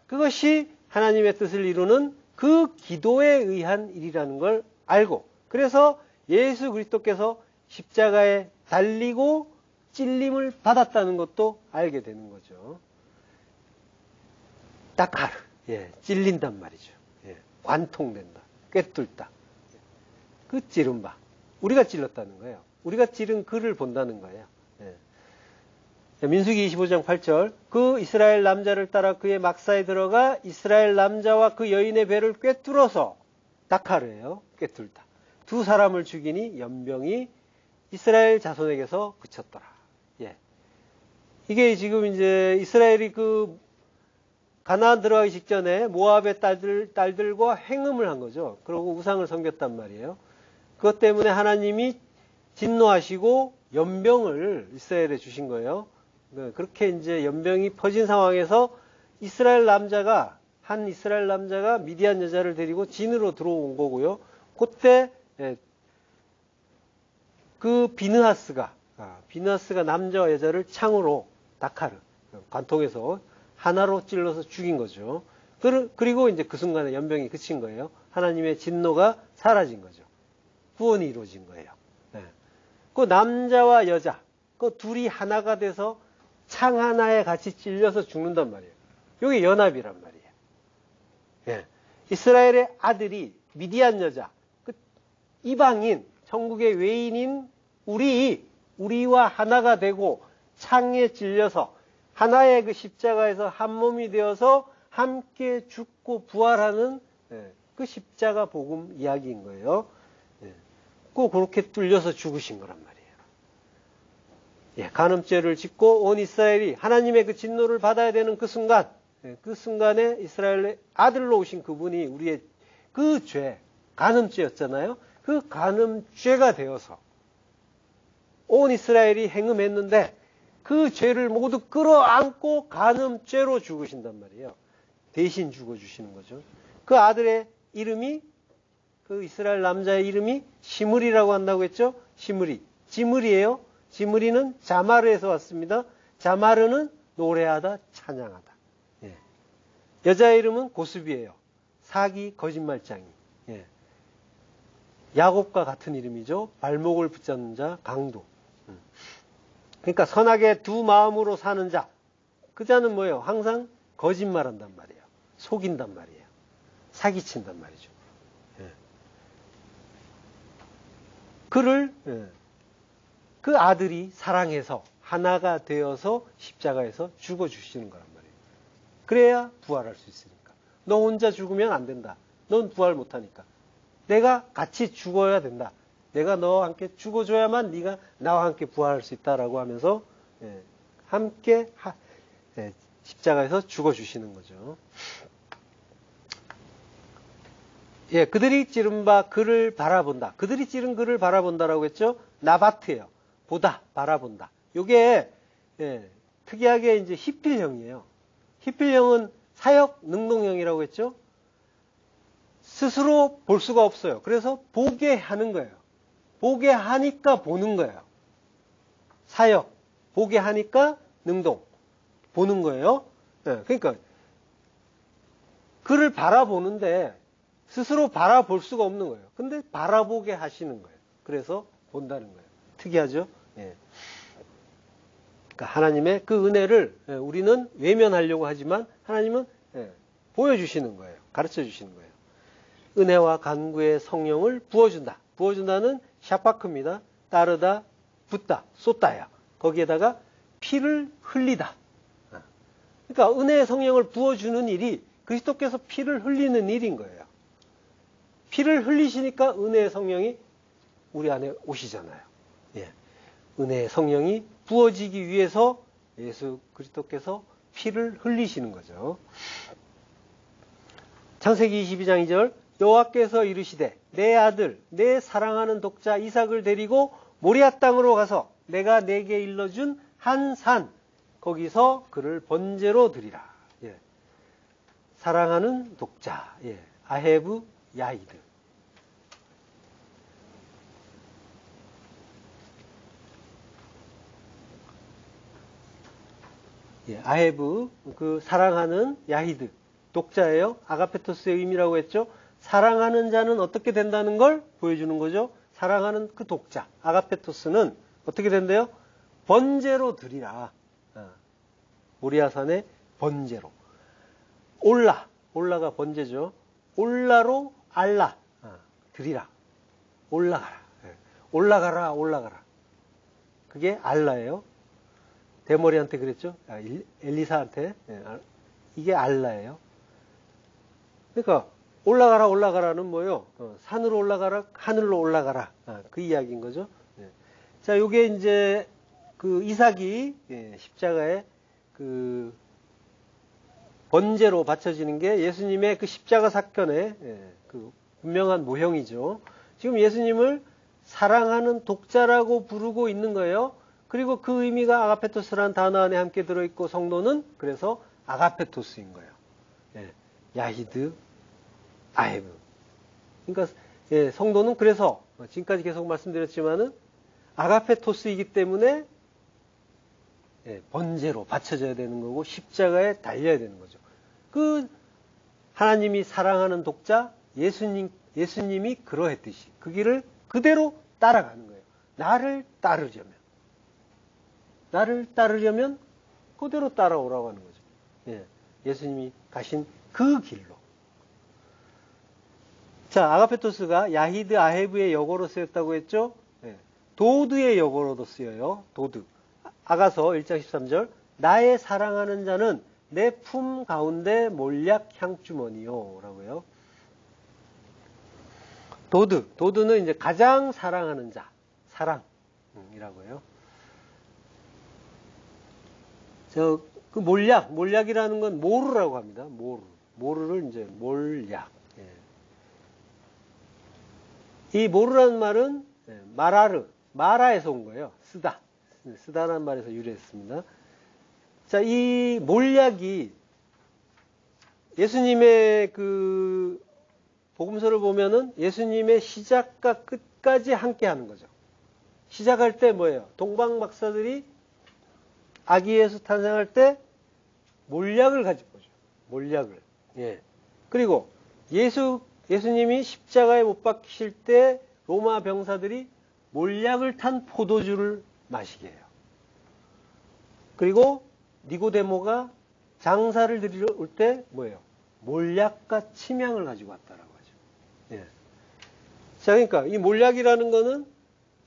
그것이 하나님의 뜻을 이루는 그 기도에 의한 일이라는 걸 알고 그래서 예수 그리스도께서 십자가에 달리고 찔림을 받았다는 것도 알게 되는 거죠. 다카르, 찔린단 말이죠. 관통된다, 꿰뚫다. 그 찌른 바, 우리가 찔렀다는 거예요. 우리가 찌른 그를 본다는 거예요. 민수기 25장 8절, 그 이스라엘 남자를 따라 그의 막사에 들어가 이스라엘 남자와 그 여인의 배를 꿰뚫어서 다카르예요. 꿰뚫다. 두 사람을 죽이니 연병이 이스라엘 자손에게서 그쳤더라. 이게 지금 이제 이스라엘이 그 가나안 들어가기 직전에 모압의 딸들과 행음을 한 거죠. 그리고 우상을 섬겼단 말이에요. 그것 때문에 하나님이 진노하시고 연병을 이스라엘에 주신 거예요. 그렇게 이제 연병이 퍼진 상황에서 한 이스라엘 남자가 미디안 여자를 데리고 진으로 들어온 거고요. 그때 그 비느하스가 남자와 여자를 창으로 다카르 관통해서 하나로 찔러서 죽인 거죠. 그리고 이제 그 순간에 연병이 그친 거예요. 하나님의 진노가 사라진 거죠. 구원이 이루어진 거예요. 그 남자와 여자, 그 둘이 하나가 돼서 창 하나에 같이 찔려서 죽는단 말이에요. 이게 연합이란 말이에요. 이스라엘의 아들이 미디안 여자, 그 이방인, 천국의 외인인 우리와 하나가 되고 창에 찔려서 하나의 그 십자가에서 한 몸이 되어서 함께 죽고 부활하는 그 십자가 복음 이야기인 거예요. 그렇게 뚫려서 죽으신 거란 말이에요. 간음죄를 짓고 온 이스라엘이 하나님의 그 진노를 받아야 되는 그 순간에 이스라엘의 아들로 오신 그분이 우리의 그 죄, 간음죄였잖아요. 그 간음죄가 되어서 온 이스라엘이 행음했는데 그 죄를 모두 끌어안고 간음죄로 죽으신단 말이에요. 대신 죽어주시는 거죠. 그 아들의 이름이 그 이스라엘 남자의 이름이 시므리라고 한다고 했죠. 시므리. 지므리예요. 지므리는 자마르에서 왔습니다. 자마르는 노래하다, 찬양하다. 여자의 이름은 고스비예요. 사기, 거짓말장이. 야곱과 같은 이름이죠. 발목을 붙잡는 자, 강도. 그러니까 선하게 두 마음으로 사는 자. 그 자는 뭐예요? 항상 거짓말한단 말이에요. 속인단 말이에요. 사기친단 말이죠. 그 아들이 사랑해서 하나가 되어서 십자가에서 죽어주시는 거란 말이에요. 그래야 부활할 수 있으니까. 너 혼자 죽으면 안 된다. 넌 부활 못하니까. 내가 같이 죽어야 된다. 내가 너와 함께 죽어줘야만 네가 나와 함께 부활할 수 있다라고 하면서 함께 십자가에서 죽어주시는 거죠. 그들이 찌른 바 그를 바라본다. 그들이 찌른 그를 바라본다라고 했죠. 나바트예요. 보다, 바라본다. 요게 특이하게 이제 히필형이에요. 히필형은 사역 능동형이라고 했죠. 스스로 볼 수가 없어요. 그래서 보게 하는 거예요. 보게 하니까 보는 거예요. 사역, 보게 하니까 능동, 보는 거예요. 네, 그러니까 그를 바라보는데 스스로 바라볼 수가 없는 거예요. 근데 바라보게 하시는 거예요. 그래서 본다는 거예요. 특이하죠? 예. 그러니까 하나님의 그 은혜를 우리는 외면하려고 하지만 하나님은 보여주시는 거예요. 가르쳐 주시는 거예요. 은혜와 간구의 성령을 부어준다. 부어준다는 샤파크입니다. 따르다, 붓다, 쏟다야. 거기에다가 피를 흘리다. 그러니까 은혜의 성령을 부어주는 일이 그리스도께서 피를 흘리는 일인 거예요. 피를 흘리시니까 은혜의 성령이 우리 안에 오시잖아요. 예. 은혜의 성령이 부어지기 위해서 예수 그리스도께서 피를 흘리시는 거죠. 창세기 22장 2절 여호와께서 이르시되 내 아들 내 사랑하는 독자 이삭을 데리고 모리아 땅으로 가서 내가 내게 일러준 한 산 거기서 그를 번제로 드리라. 예. 사랑하는 독자 아헤브 야히드. 아헤브 그 사랑하는 야히드 독자예요. 아가페토스의 의미라고 했죠. 사랑하는 자는 어떻게 된다는 걸 보여주는 거죠. 사랑하는 그 독자 아가페토스는 어떻게 된대요? 번제로 드리라. 모리아산의 번제로. 올라가 번제죠. 올라로 알라 드리라. 올라가라. 올라가라. 그게 알라예요. 대머리한테 그랬죠. 엘리사한테. 이게 알라예요. 그러니까 올라가라는 뭐예요? 산으로 올라가라, 하늘로 올라가라. 그 이야기인 거죠. 자, 요게 이제 그 이삭이 십자가에 그 번제로 바쳐지는 게 예수님의 그 십자가 사건의 그 분명한 모형이죠. 지금 예수님을 사랑하는 독자라고 부르고 있는 거예요. 그리고 그 의미가 아가페토스라는 단어 안에 함께 들어있고 성도는 그래서 아가페토스인 거예요. 야히드, 아헤브. 그러니까 성도는 그래서 지금까지 계속 말씀드렸지만은 아가페토스이기 때문에 번제로 바쳐져야 되는 거고 십자가에 달려야 되는 거죠. 그 하나님이 사랑하는 독자 예수님이 그러했듯이 그 길을 그대로 따라가는 거예요. 나를 따르려면 그대로 따라오라고 하는 거죠. 예수님이 가신 그 길로. 자, 아가페토스가 야히드 아헤브의 역어로 쓰였다고 했죠. 도드의 역어로도 쓰여요. 도드. 아가서 1장 13절 나의 사랑하는 자는 내 품 가운데 몰약 향주머니요 라고요. 도드는 이제 가장 사랑하는 자, 사랑이라고 해요. 그 몰약이라는 건 모르라고 합니다. 모르를 이제 몰약. 이 모르라는 말은 마라에서 온 거예요. 쓰다라는 말에서 유래했습니다. 자, 이 몰약이 예수님의 그 복음서를 보면은 예수님의 시작과 끝까지 함께 하는 거죠. 시작할 때 뭐예요? 동방 박사들이 아기 예수 탄생할 때 몰약을 가지고 오죠. 몰약을. 그리고 예수님이 십자가에 못 박히실 때 로마 병사들이 몰약을 탄 포도주를 마시게 해요. 그리고 니고데모가 장사를 드리러 올 때 뭐예요? 몰약과 침향을 가지고 왔다라고 하죠. 자, 그러니까 이 몰약이라는 거는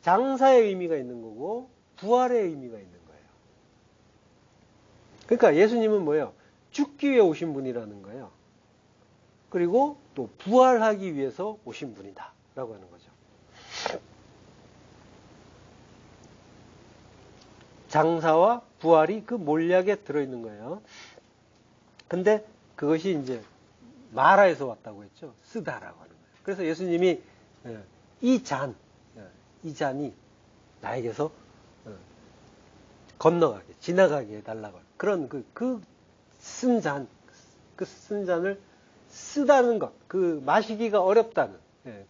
장사의 의미가 있는 거고 부활의 의미가 있는 거예요. 그러니까 예수님은 뭐예요? 죽기 위해 오신 분이라는 거예요. 그리고 또 부활하기 위해서 오신 분이다 라고 하는 거죠. 장사와 부활이 그 몰약에 들어있는 거예요. 근데 그것이 이제 마라에서 왔다고 했죠. 쓰다라고 하는 거예요. 그래서 예수님이 이 잔이 나에게서 건너가게, 지나가게 해달라고. 그런 그 쓴 잔을 쓰다는 것, 그 마시기가 어렵다는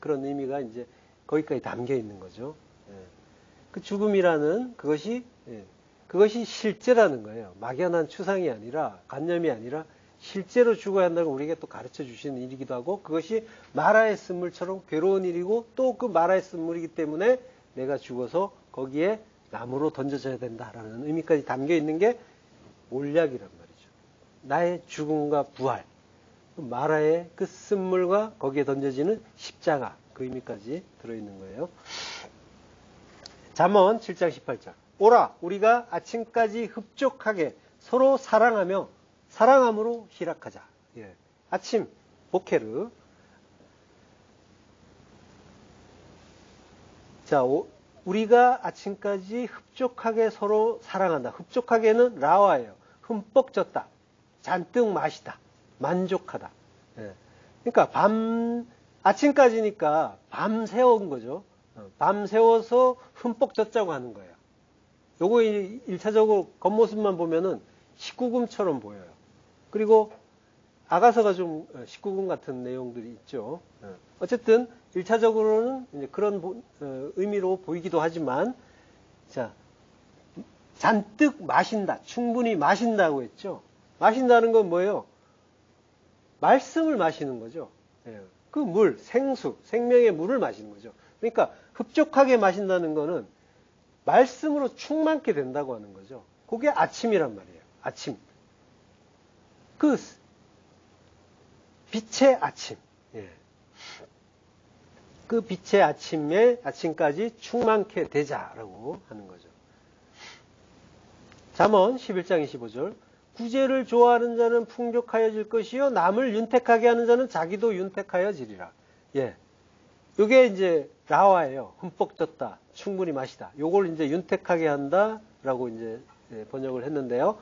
그런 의미가 이제 거기까지 담겨 있는 거죠. 그 죽음이라는 그것이 실제라는 거예요. 막연한 추상이 아니라 관념이 아니라 실제로 죽어야 한다고 우리에게 또 가르쳐 주시는 일이기도 하고 그것이 마라의 쓴물처럼 괴로운 일이고 또 그 마라의 쓴물이기 때문에 내가 죽어서 거기에 나무로 던져져야 된다라는 의미까지 담겨 있는 게 몰약이란 말이죠. 나의 죽음과 부활, 마라의 그 쓴물과 거기에 던져지는 십자가 그 의미까지 들어있는 거예요. 잠언 7장 18절 오라 우리가 아침까지 흡족하게 서로 사랑하며 사랑함으로 희락하자. 예. 아침 보케르. 자, 우리가 아침까지 흡족하게 서로 사랑한다. 흡족하게는 라와예요. 흠뻑 젖다. 잔뜩 마시다. 만족하다. 예. 그러니까 아침까지니까 밤 새운 거죠. 밤 새워서 흠뻑 젖자고 하는 거예요. 요거 1차적으로 겉모습만 보면은 19금처럼 보여요. 그리고 아가서가 좀 19금 같은 내용들이 있죠. 어쨌든 1차적으로는 이제 그런 의미로 보이기도 하지만 자, 잔뜩 마신다. 충분히 마신다고 했죠. 마신다는 건 뭐예요? 말씀을 마시는 거죠. 그 물, 생수, 생명의 물을 마시는 거죠. 그러니까 흡족하게 마신다는 거는 말씀으로 충만케 된다고 하는 거죠. 그게 아침이란 말이에요. 아침. 그 빛의 아침. 예. 그 빛의 아침까지 충만케 되자라고 하는 거죠. 잠언 11장 25절 구제를 좋아하는 자는 풍족하여질 것이요 남을 윤택하게 하는 자는 자기도 윤택하여지리라. 예. 요게 이제 라와예요. 흠뻑 젖다. 충분히 마시다. 요걸 이제 윤택하게 한다라고 이제 번역을 했는데요.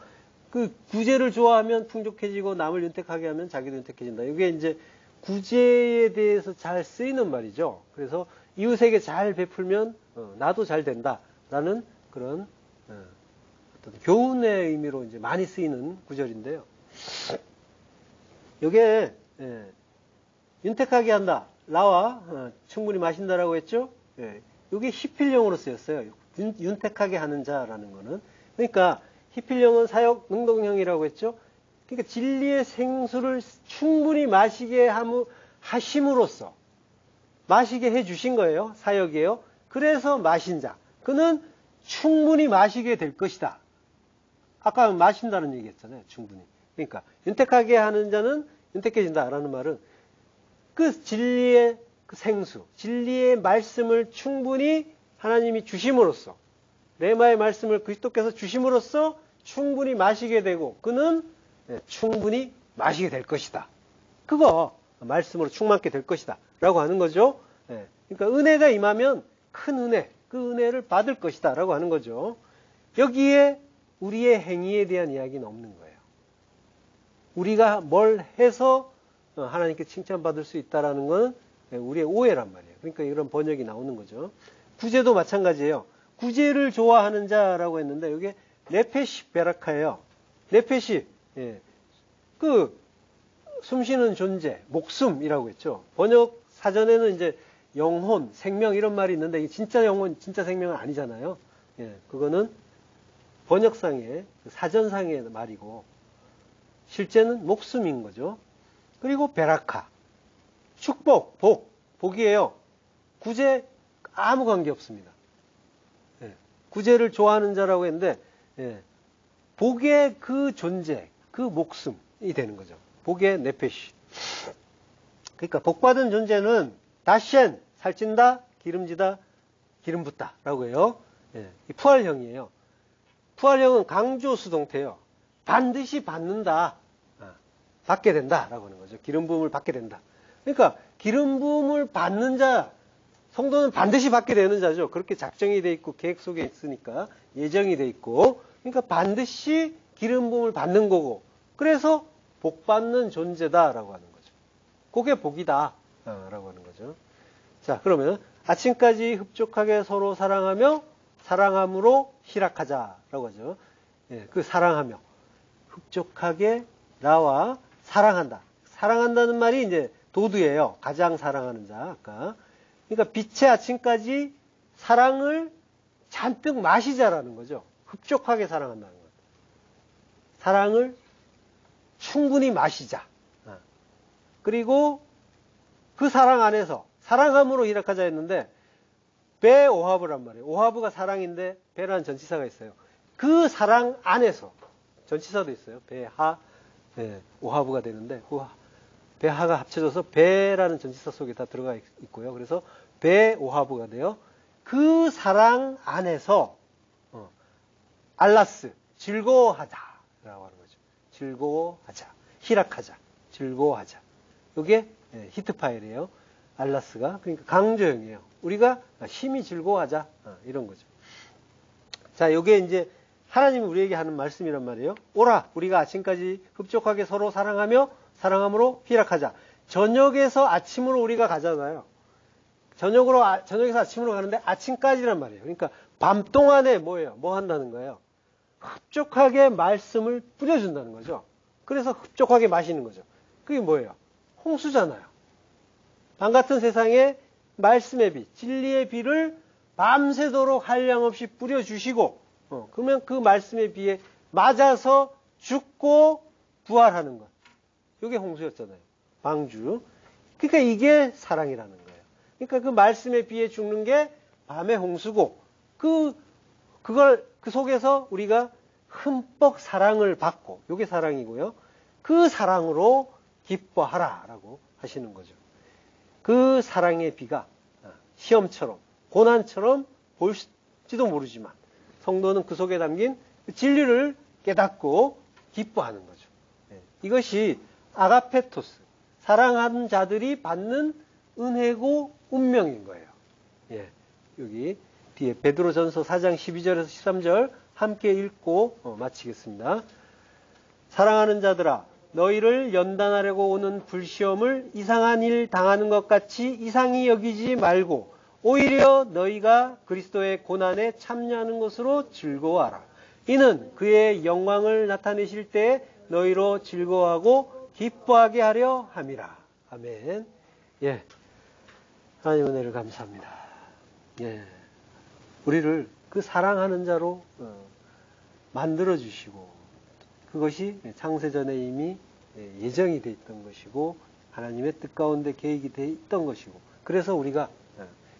그 구제를 좋아하면 풍족해지고 남을 윤택하게 하면 자기도 윤택해진다. 이게 이제 구제에 대해서 잘 쓰이는 말이죠. 그래서 이웃에게 잘 베풀면 나도 잘 된다라는 그런 어떤 교훈의 의미로 이제 많이 쓰이는 구절인데요. 이게 윤택하게 한다. 라와 충분히 마신다라고 했죠. 이게 히필령으로 쓰였어요. 윤택하게 하는 자라는 거는. 그러니까 히필령은 사역 능동형이라고 했죠. 그러니까 진리의 생수를 충분히 마시게 하심으로써 마시게 해주신 거예요. 사역이에요. 그래서 마신 자. 그는 충분히 마시게 될 것이다. 아까 마신다는 얘기 했잖아요. 충분히. 그러니까 윤택하게 하는 자는 윤택해진다라는 말은 그 진리의 그 생수, 진리의 말씀을 충분히 하나님이 주심으로써 레마의 말씀을 그리스도께서 주심으로써 충분히 마시게 되고 그는 충분히 마시게 될 것이다. 그거 말씀으로 충만케 될 것이다. 라고 하는 거죠. 그러니까 은혜가 임하면 큰 은혜, 그 은혜를 받을 것이다. 라고 하는 거죠. 여기에 우리의 행위에 대한 이야기는 없는 거예요. 우리가 뭘 해서 하나님께 칭찬받을 수 있다라는 건 우리의 오해란 말이에요. 그러니까 이런 번역이 나오는 거죠. 구제도 마찬가지예요. 구제를 좋아하는 자라고 했는데 이게 네페시 베라카예요. 네페시 그 숨쉬는 존재, 목숨이라고 했죠. 번역 사전에는 이제 영혼, 생명 이런 말이 있는데 이게 진짜 영혼, 진짜 생명은 아니잖아요. 그거는 번역상의 사전상의 말이고 실제는 목숨인 거죠. 그리고 베라카, 축복, 복이에요. 구제 아무 관계 없습니다. 구제를 좋아하는 자라고 했는데 복의 그 존재, 그 목숨이 되는 거죠. 복의 네페시. 그러니까 복받은 존재는 다셴, 살찐다, 기름지다, 기름 붓다 라고 해요. 이 푸활형이에요. 푸활형은 강조 수동태예요. 반드시 받는다. 받게 된다 라고 하는 거죠. 기름 부음을 받게 된다. 그러니까 기름 부음을 받는 자, 성도는 반드시 받게 되는 자죠. 그렇게 작정이 돼 있고 계획 속에 있으니까 예정이 돼 있고 그러니까 반드시 기름 부음을 받는 거고 그래서 복 받는 존재다라고 하는 거죠. 그게 복이다 라고 하는 거죠. 자, 그러면 아침까지 흡족하게 서로 사랑하며 사랑함으로 희락하자라고 하죠. 그 사랑하며 흡족하게 나와 사랑한다. 사랑한다는 말이 이제 도두예요. 가장 사랑하는 자. 아까. 그러니까 빛의 아침까지 사랑을 잔뜩 마시자라는 거죠. 흡족하게 사랑한다는 것. 사랑을 충분히 마시자. 그리고 그 사랑 안에서 사랑함으로 희락하자 했는데 배오하브란 말이에요. 오하브가 사랑인데 배라는 전치사가 있어요. 그 사랑 안에서 전치사도 있어요. 배하, 오하브가 되는데 배하가 합쳐져서 배라는 전치사 속에 다 들어가 있고요. 그래서 배오하브가 돼요. 그 사랑 안에서 알라스 즐거워하자라고 하는 거죠. 즐거워하자, 희락하자, 즐거워하자. 이게 히트 파일이에요. 알라스가 그러니까 강조형이에요. 우리가 심히 즐거워하자 이런 거죠. 자, 이게 이제 하나님이 우리에게 하는 말씀이란 말이에요. 오라, 우리가 아침까지 흡족하게 서로 사랑하며 사랑함으로 희락하자. 저녁에서 아침으로 우리가 가잖아요. 저녁에서 아침으로 가는데 아침까지란 말이에요. 그러니까 밤 동안에 뭐예요? 뭐 한다는 거예요? 흡족하게 말씀을 뿌려준다는 거죠. 그래서 흡족하게 마시는 거죠. 그게 뭐예요? 홍수잖아요. 밤 같은 세상에 말씀의 비, 진리의 비를 밤새도록 한량없이 뿌려주시고, 그러면 그 말씀의 비에 맞아서 죽고 부활하는 것. 이게 홍수였잖아요. 방주. 그러니까 이게 사랑이라는 거예요. 그러니까 그 말씀의 비에 죽는 게 밤의 홍수고, 그 속에서 우리가 흠뻑 사랑을 받고, 이게 사랑이고요. 그 사랑으로 기뻐하라라고 하시는 거죠. 그 사랑의 비가 시험처럼, 고난처럼 보일지도 모르지만 성도는 그 속에 담긴 진리를 깨닫고 기뻐하는 거죠. 이것이 아가페토스, 사랑하는 자들이 받는 은혜고 운명인 거예요. 여기 뒤에 베드로전서 4장 12절에서 13절 함께 읽고 마치겠습니다. 사랑하는 자들아, 너희를 연단하려고 오는 불시험을 이상한 일 당하는 것 같이 이상히 여기지 말고 오히려 너희가 그리스도의 고난에 참여하는 것으로 즐거워하라. 이는 그의 영광을 나타내실 때 너희로 즐거워하고 기뻐하게 하려 함이라. 아멘. 하나님 은혜를 감사합니다. 우리를 그 사랑하는 자로 만들어 주시고 그것이 창세전에 이미 예정이 돼 있던 것이고 하나님의 뜻 가운데 계획이 돼 있던 것이고 그래서 우리가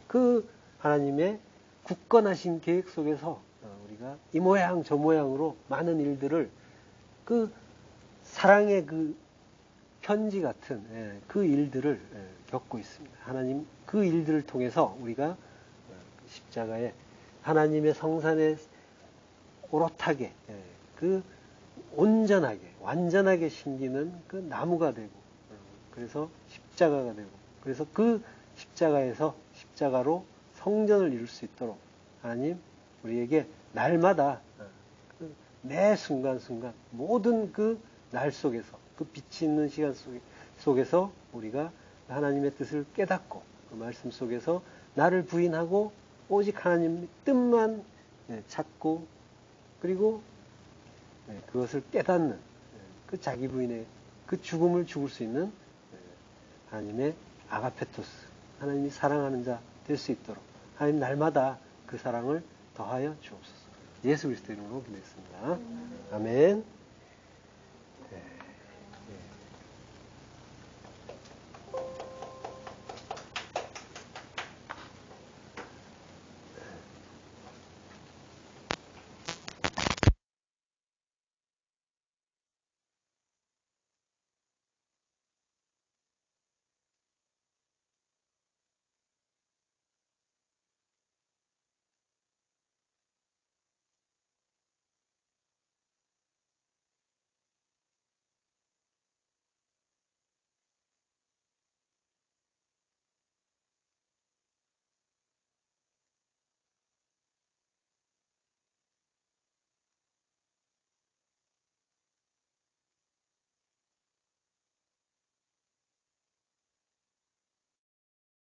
그 하나님의 굳건하신 계획 속에서 우리가 이 모양 저 모양으로 많은 일들을 그 사랑의 그 편지 같은 그 일들을 겪고 있습니다. 하나님 그 일들을 통해서 우리가 십자가에 하나님의 성산에 오롯하게 그 온전하게 완전하게 심기는 그 나무가 되고 그래서 십자가가 되고 그래서 그 십자가로 성전을 이룰 수 있도록 하나님 우리에게 날마다 매 순간순간 모든 그 날 속에서 그 빛이 있는 시간 속에서 우리가 하나님의 뜻을 깨닫고 그 말씀 속에서 나를 부인하고 오직 하나님의 뜻만 찾고 그리고 그것을 깨닫는 그 자기 부인의 그 죽음을 죽을 수 있는 하나님의 아가페토스 하나님이 사랑하는 자 될 수 있도록 하나님 날마다 그 사랑을 더하여 주옵소서. 예수 그리스도 이름으로 기도했습니다. 아멘.